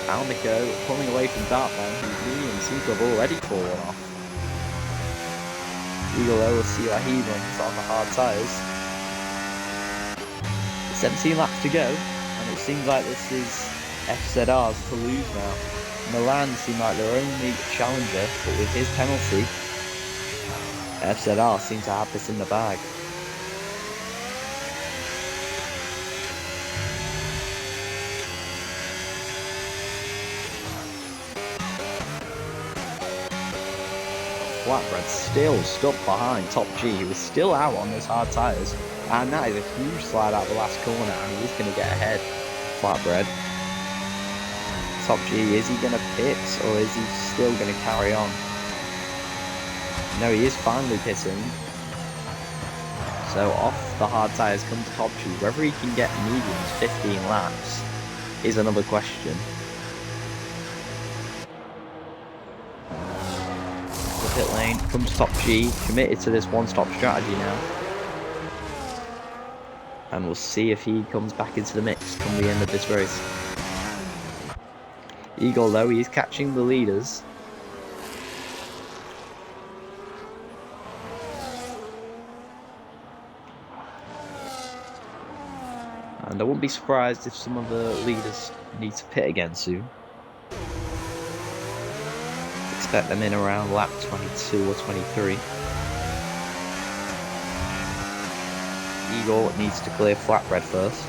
Alnico pulling away from Dart Ben, whose medium seems to have already fallen off. Eagle though, we'll see how he runs on the hard tyres. 17 laps to go, and it seems like this is FZR's to lose now. Milan seem like their only challenger, but with his penalty, FZR seem to have this in the bag. Flatbread still stuck behind Top G, who is still out on those hard tyres, and that is a huge slide out the last corner, and he's going to get ahead. Flatbread. Top G, is he going to pit, or is he still going to carry on? No, he is finally pitting. So off the hard tyres comes Top G. Whether he can get mediums 15 laps is another question. The pit lane comes Top G, committed to this one-stop strategy now. And we'll see if he comes back into the mix come the end of this race. Eagle though, he's catching the leaders. And I wouldn't be surprised if some of the leaders need to pit again soon. Expect them in around lap 22 or 23. Eagle needs to clear Flatbread first.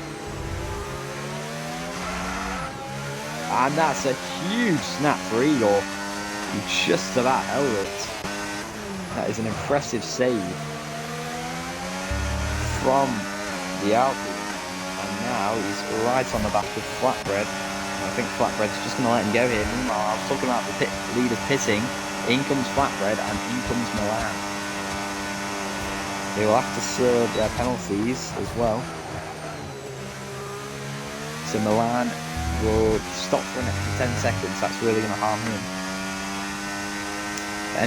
And that's a huge snap for Eagle. He just about held it. That is an impressive save from the Alpine. And now he's right on the back of Flatbread. And I think Flatbread's just going to let him go here. Meanwhile, I was talking about the leaders pitting. In comes Flatbread and in comes Milan. They will have to serve their penalties as well. So Milan will stop for an extra 10 seconds. That's really going to harm him.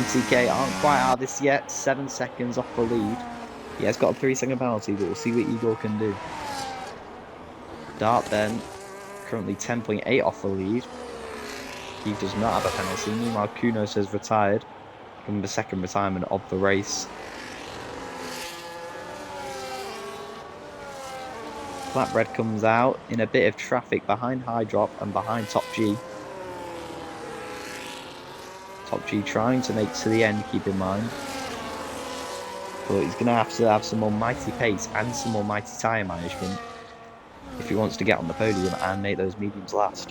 MCK aren't quite out of this yet. 7 seconds off the lead. He has got a 3-second penalty, but we'll see what Eagle can do. Dart then, currently 10.8 off the lead. He does not have a penalty. Meanwhile, Kunos has retired from the second retirement of the race. Flatbread comes out in a bit of traffic behind High Drop and behind Top G. Top G trying to make to the end, keep in mind. But he's going to have some almighty pace and some almighty tyre management if he wants to get on the podium and make those mediums last.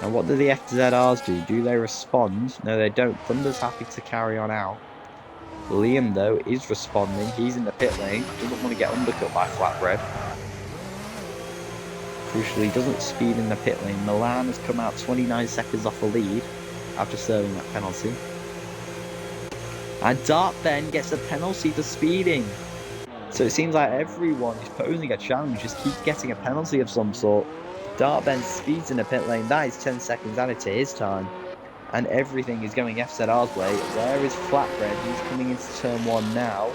And what do the FZRs do? Do they respond? No, they don't. Thunder's happy to carry on out. Liam, though, is responding. He's in the pit lane. Doesn't want to get undercut by Flatbread. Crucially, doesn't speed in the pit lane. Milan has come out 29 seconds off the lead after serving that penalty. And Dart then gets a penalty for speeding. So it seems like everyone who's posing a challenge just keep getting a penalty of some sort. Dart Ben speeds in the pit lane. That is 10 seconds added to his time. And everything is going FZR's way. Where is Flatbread? He's coming into turn 1 now.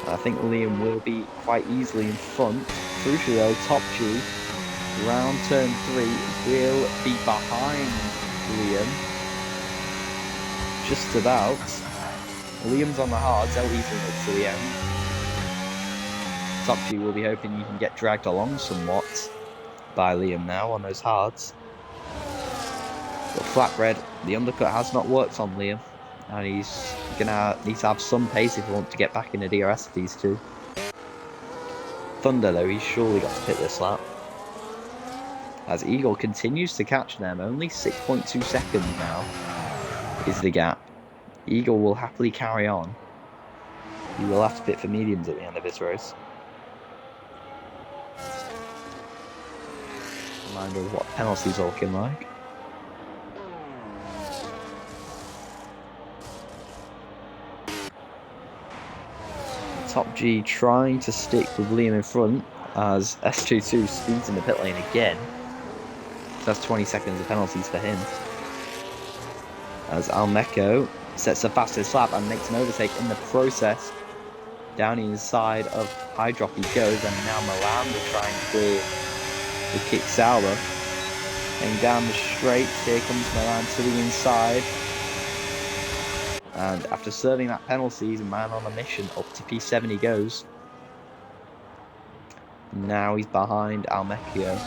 I think Liam will be quite easily in front. Crucially though, Top G, round turn 3, will be behind Liam. Just about. Liam's on the hards, they'll easily look to the end. Top G will be hoping you can get dragged along somewhat by Liam now on those hards. But Flatbread, the undercut has not worked on Liam, and he's gonna need to have some pace if he wants to get back in the DRS of these two. Thunder though, he's surely got to pit this lap. As Eagle continues to catch them, only 6.2 seconds now is the gap. Eagle will happily carry on. He will have to pit for mediums at the end of this race. Reminder of what penalties are looking like. Top G trying to stick with Liam in front as S22 speeds in the pit lane again. So that's 20 seconds of penalties for him. As Almeco sets the fastest lap and makes an overtake in the process. Down the inside of High Drop he goes, and now Milan will try and clear the kick Sauber. Heading down the straight, here comes Milan to the inside. And after serving that penalty, he's a man on a mission. Up to P7 he goes. Now he's behind Almecchio.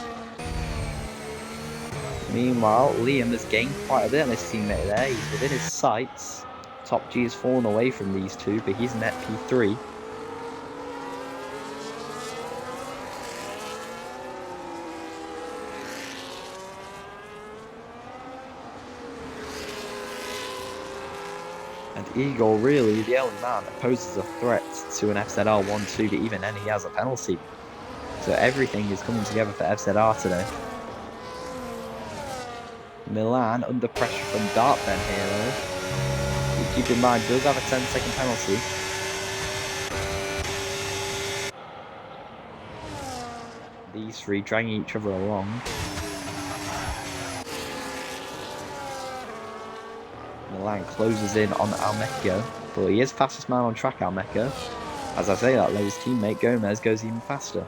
Meanwhile, Liam has gained quite a bit on his teammate there. He's within his sights. Top G has fallen away from these two, but he's net P3. And Eagle, really, the only man that poses a threat to an FZR 1-2, but even then he has a penalty. So everything is coming together for FZR today. Milan under pressure from Dartben here though. Keep in mind, does have a 10-second penalty. These three dragging each other along. Milan closes in on Almeco, but he is fastest man on track, Almeco. As I say that, though, his teammate Gomez goes even faster.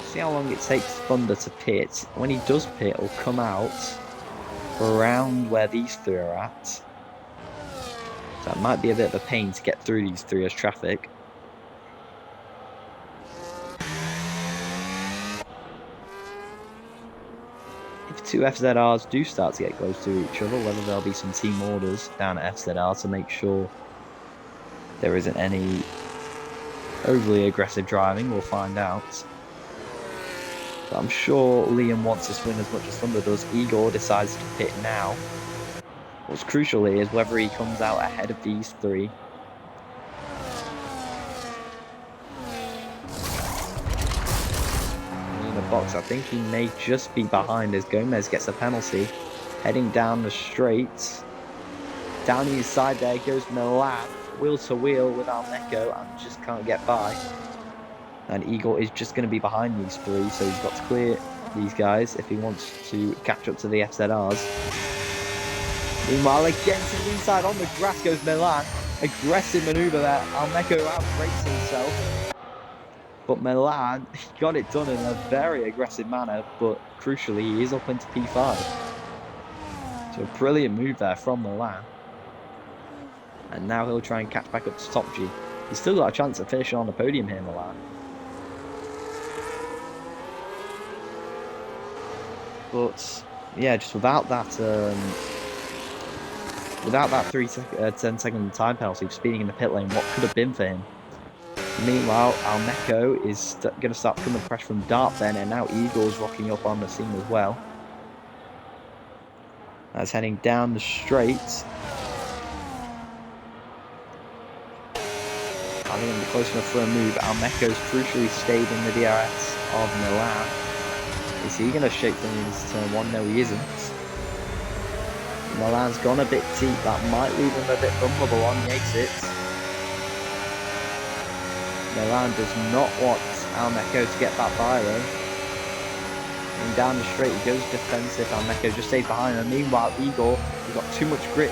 See how long it takes Thunder to pit. When he does pit, he'll come out around where these three are at. So it might be a bit of a pain to get through these three as traffic. If two FZRs do start to get close to each other, whether there'll be some team orders down at FZR to make sure there isn't any overly aggressive driving, we'll find out. But I'm sure Liam wants this win as much as Thunder does. Igor decides to pit now. What's crucial here is whether he comes out ahead of these three. In the box, I think he may just be behind as Gomez gets a penalty. Heading down the straight. Down the inside there goes Milan. Wheel to wheel with Almeco and just can't get by. And Eagle is just going to be behind these three, so he's got to clear these guys if he wants to catch up to the FZRs. Meanwhile, again to the inside on the grass goes Milan. Aggressive manoeuvre there. Almeco outbrakes himself. But Milan, he got it done in a very aggressive manner, but crucially, he is up into P5. So a brilliant move there from Milan. And now he'll try and catch back up to Top G. He's still got a chance of finishing on the podium here, Milan. But yeah, just without that 10-second time penalty for speeding in the pit lane, what could have been for him? Meanwhile, Almeco is going to start coming pressure from Dartben, and now Eagle's rocking up on the scene as well. As heading down the straight. I think it'll be close enough for a move. Almeco's crucially stayed in the DRS of Milan. Is he going to shake them into turn one? No, he isn't. Milan's gone a bit deep. That might leave him a bit vulnerable on the exits. Milan does not want Almeco to get that by though. And down the straight he goes defensive. Almeco just stays behind him. Meanwhile, Igor, he's got too much grip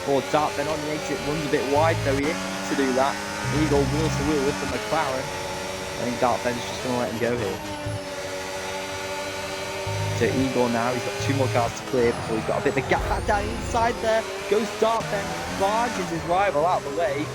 for Dartben on the exit. Runs a bit wide though. He is to do that. Igor wheel to wheel with the McLaren. I think Dartben's just going to let him go here. to Igor now. He's got 2 more cars to clear before he's got a bit of a gap back down inside there. Goes Dart, then barges his rival out of the way.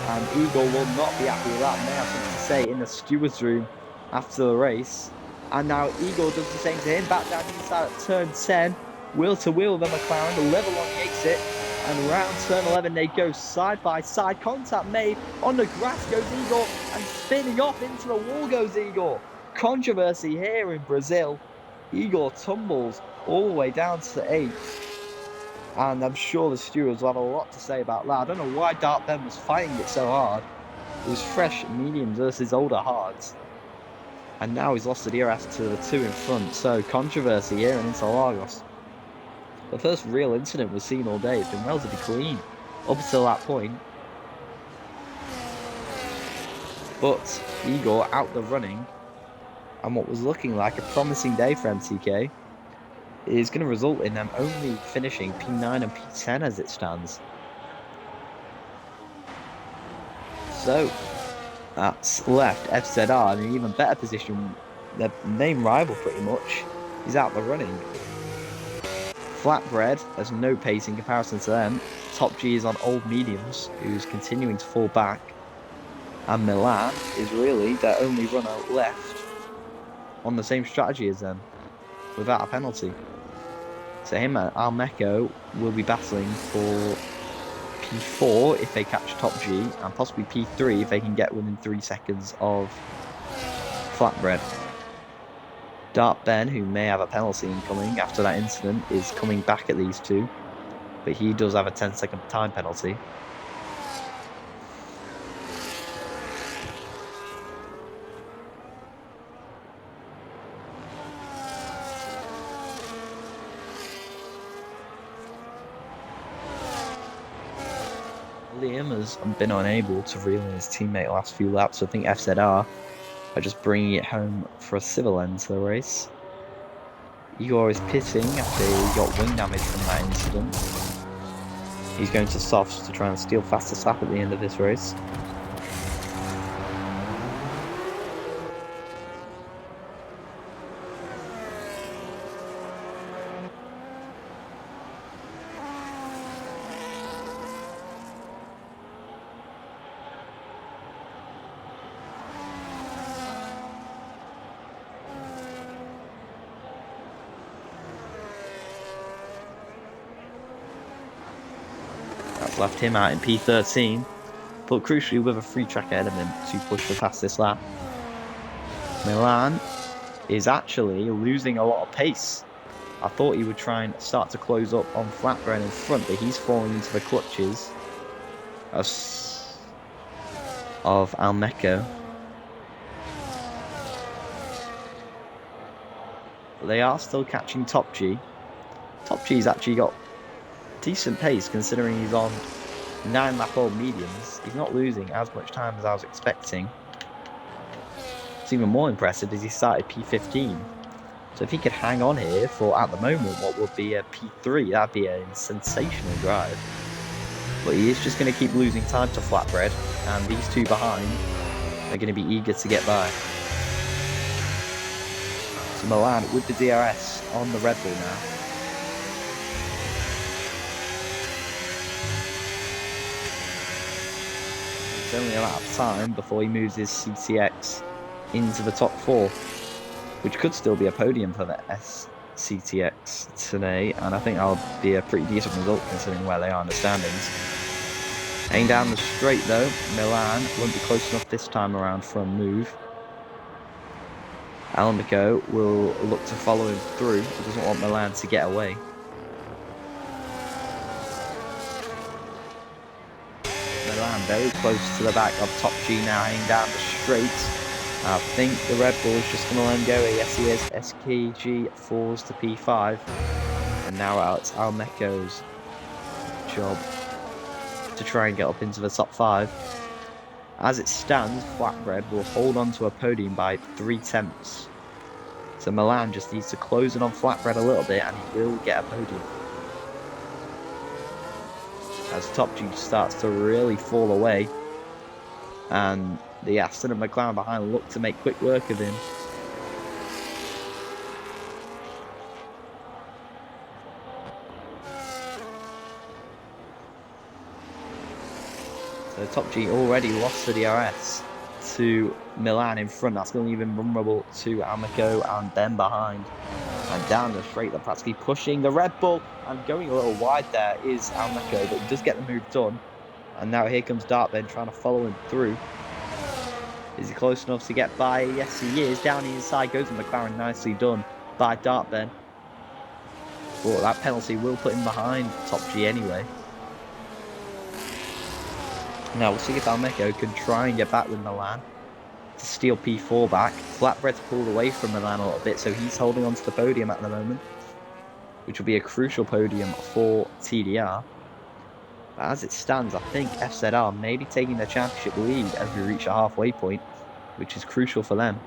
And Igor will not be happy with that. May have something to say in the steward's room after the race. And now Igor does the same to him. Back down inside at turn 10. Wheel to wheel with the McLaren. Level on the exit. And round turn 11 they go side by side. Contact made. On the grass goes Igor. And spinning off into the wall goes Igor. Controversy here in Brazil. Igor tumbles all the way down to the 8th. And I'm sure the stewards will have a lot to say about that. I don't know why Dart Ben was fighting it so hard. It was fresh mediums versus older hards. And now he's lost the DRS to the 2 in front. So controversy here in Interlagos. The first real incident we've seen all day. It's been relatively clean up until that point. But Igor out the running. And what was looking like a promising day for MTK is going to result in them only finishing P9 and P10 as it stands. So that's left FZR in an even better position. Their main rival pretty much is out the running. Flatbread has no pace in comparison to them. Top G is on old mediums, who's continuing to fall back. And Milan is really their only runner left on the same strategy as them, without a penalty. So him and Almeco will be battling for P4 if they catch Top G, and possibly P3 if they can get within 3 seconds of Flatbread. Dart Ben, who may have a penalty incoming after that incident, is coming back at these two, but he does have a 10-second time penalty. Liam has been unable to reel in his teammate the last few laps, so I think FZR are just bringing it home for a civil end to the race. Igor is pitting after he got wing damage from that incident. He's going to softs to try and steal fastest lap at the end of this race. That's left him out in P13, but crucially with a free track ahead of him to push for past this lap. Milan is actually losing a lot of pace. I thought he would try and start to close up on Flatbread in front, but he's falling into the clutches of Almeco. But they are still catching Top G. Top G's actually got decent pace considering he's on 9-lap-old mediums. He's not losing as much time as I was expecting. What's even more impressive is he started P15. So if he could hang on here for, at the moment, what would be a P3, that'd be a sensational drive. But he is just going to keep losing time to Flatbread, and these two behind are going to be eager to get by. So Milan with the DRS on the Red Bull now. It's only a matter of time before he moves his CTX into the top 4, which could still be a podium for the SCTX today, and I think that'll be a pretty decent result considering where they are in the standings. Heading down the straight though, Milan won't be close enough this time around for a move. Almeco will look to follow him through, he doesn't want Milan to get away. Milan very close to the back of Top G now, heading down the straight. I think the Red Bull is just going to let him go. Yes, he is. SKG falls to P5. And now it's Almeco's job to try and get up into the top 5. As it stands, Flatbread will hold on to a podium by 3/10. So Milan just needs to close it on Flatbread a little bit and he will get a podium. As Top G starts to really fall away. And the Aston and McLaren behind look to make quick work of him. So Top G already lost the DRS to Milan in front. That's going to leave him vulnerable to Amico and Ben behind. And down the straight, they're practically pushing the Red Bull. And going a little wide there is Amico, but he does get the move done. And now here comes Dartben trying to follow him through. Is he close enough to get by? Yes, he is. Down the inside goes the McLaren. Nicely done by Dartben. But that penalty will put him behind Top G anyway. Now we'll see if Amico can try and get back with Milan to steal P4 back. Flatbread's pulled away from Milan a little bit, so he's holding on to the podium at the moment, which will be a crucial podium for TDR. But as it stands, I think FZR may be taking the championship lead as we reach a halfway point, which is crucial for them.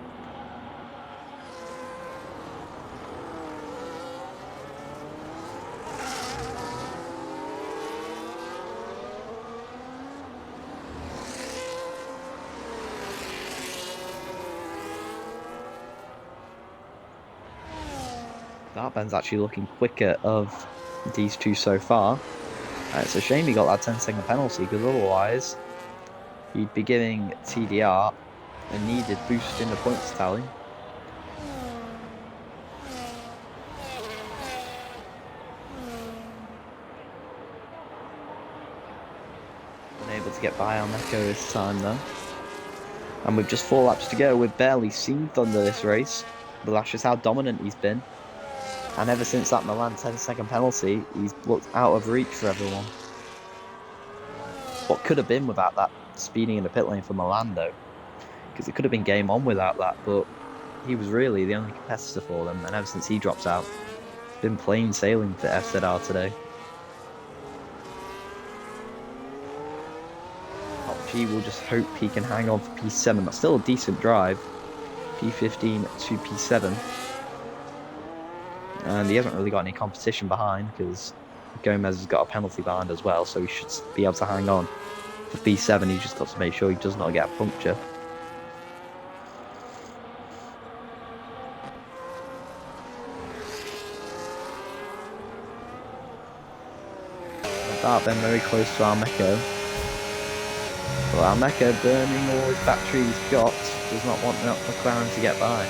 Dartben's actually looking quicker of these two so far. It's a shame he got that 10-second penalty, because otherwise he'd be giving TDR a needed boost in the points tally. Unable to get by Almeco this time though. And with just 4 laps to go, we've barely seen Thunder this race, but that's just how dominant he's been. And ever since that Milan 10-second penalty, he's looked out of reach for everyone. What could have been without that speeding in the pit lane for Milan though, because it could have been game on without that, but he was really the only competitor for them, and ever since he drops out, it's been plain sailing for FZR today. Top G will just hope he can hang on for P7, but still a decent drive. P15 to P7. And he hasn't really got any competition behind, because Gomez has got a penalty behind as well, so he should be able to hang on. For P7, he's just got to make sure he does not get a puncture. Dartben very close to Almeco. But Almeco, burning all his battery he's got, does not want McLaren to get by.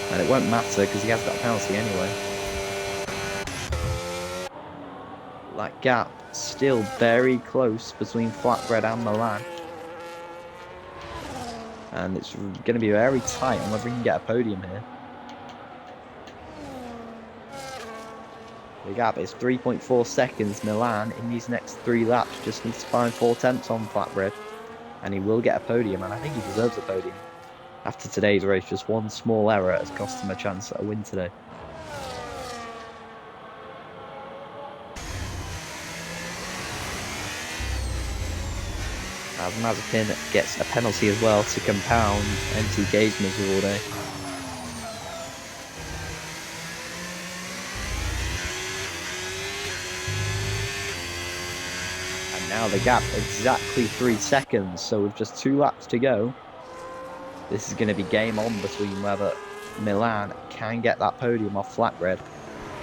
And it won't matter because he has got a penalty anyway. That gap still very close between Flatbread and Milan. And it's going to be very tight on whether we can get a podium here. The gap is 3.4 seconds. Milan, in these next 3 laps, just needs to find 4 tenths on Flatbread. And he will get a podium, and I think he deserves a podium. After today's race, just one small error has cost him a chance at a win today. As Mazepin gets a penalty as well to compound MTK's misery all day. And now the gap exactly 3 seconds, so with just 2 laps to go, this is going to be game on between whether Milan can get that podium off Flatbread.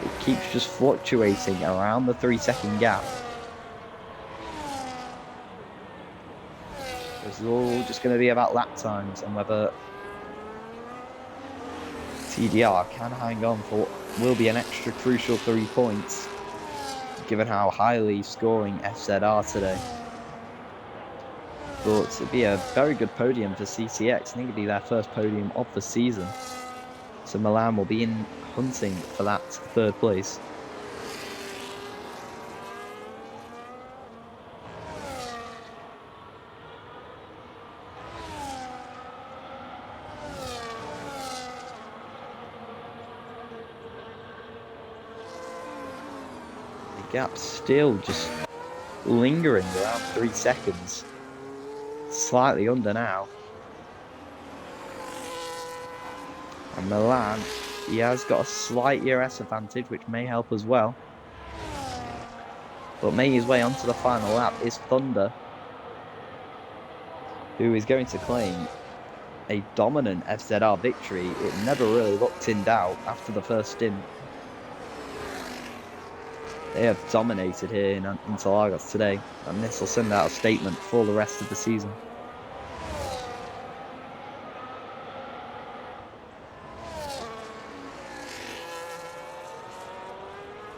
It keeps just fluctuating around the 3-second gap. It's all just going to be about lap times and whether TDR can hang on for what will be an extra crucial 3 points, given how highly scoring FZR today. But it'd be a very good podium for CCX. I think it'd be their first podium of the season. So Milan will be in hunting for that 3rd place. The gap's still just lingering around 3 seconds. Slightly under now. And Milan, he has got a slight ERS advantage, which may help as well. But making his way onto the final lap is Thunder, who is going to claim a dominant FZR victory. It never really looked in doubt after the first stint. They have dominated here in Interlagos today, and this will send out a statement for the rest of the season.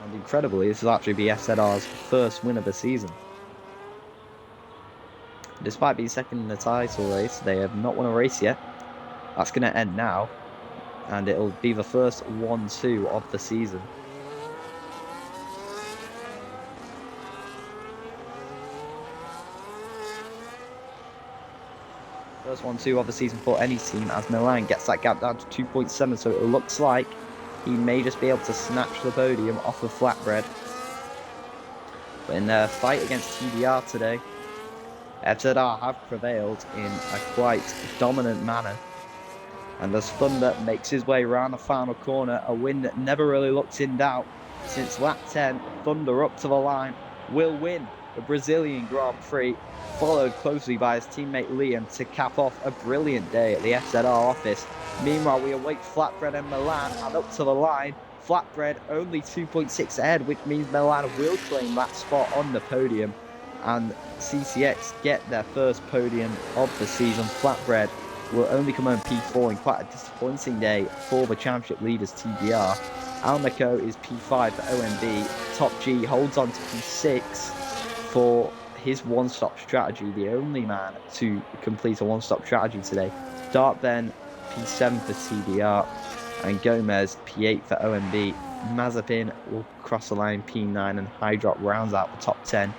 And incredibly, this will actually be FZR's first win of the season. Despite being second in the title race, they have not won a race yet. That's going to end now, and it'll be the first 1-2 of the season. First 1-2 of the season for any team, as Milan gets that gap down to 2.7, so it looks like he may just be able to snatch the podium off of Flatbread. But in their fight against TDR today, FZR have prevailed in a quite dominant manner. And as Thunder makes his way around the final corner, a win that never really looked in doubt. Since lap 10, Thunder up to the line will win the Brazilian Grand Prix, followed closely by his teammate Liam to cap off a brilliant day at the FZR office. Meanwhile, we await Flatbread and Milan, and up to the line, Flatbread only 2.6 ahead, which means Milan will claim that spot on the podium, and CCX get their first podium of the season. Flatbread will only come home P4 in quite a disappointing day for the championship leaders TBR. Almaco is P5 for OMB. Top G holds on to P6 for his one-stop strategy, the only man to complete a one-stop strategy today. Dark Ben P7 for TBR, and Gomez P8 for OMB. Mazepin will cross the line P9, and Hydrop rounds out the top 10.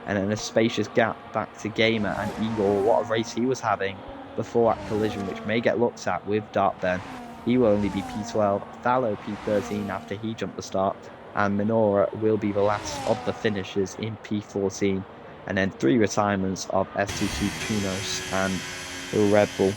And then a spacious gap back to Gamer and Igor. What a race he was having before that collision, which may get looked at with Dark Ben. He will only be P12, Thallo P13 after he jumped the start, and Minora will be the last of the finishers in P14. And then 3 retirements of S22 Tunos and Red Bull.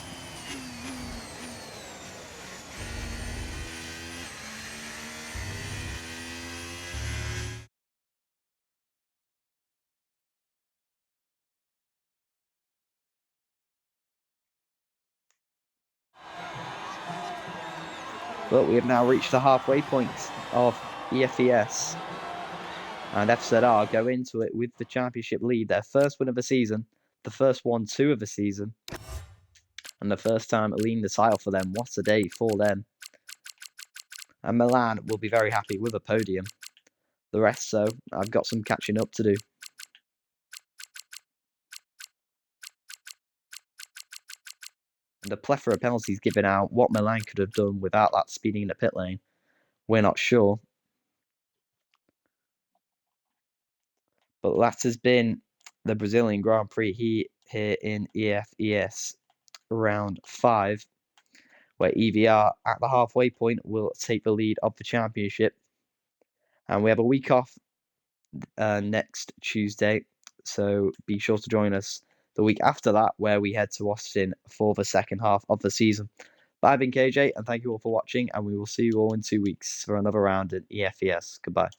But we have now reached the halfway point of EFES, and FZR go into it with the championship lead, their first win of the season, the first 1-2 of the season, and the first time leading the title for them. What a day for them. And Milan will be very happy with a podium. The rest, so I've got some catching up to do. And the plethora of penalties given out, what Milan could have done without that speeding in the pit lane, we're not sure. But that has been the Brazilian Grand Prix here in EFES round 5, where EVR at the halfway point will take the lead of the championship. And we have a week off next Tuesday, so be sure to join us the week after that, where we head to Austin for the second half of the season. But I've been KJ, and thank you all for watching, and we will see you all in 2 weeks for another round in EFES. Goodbye.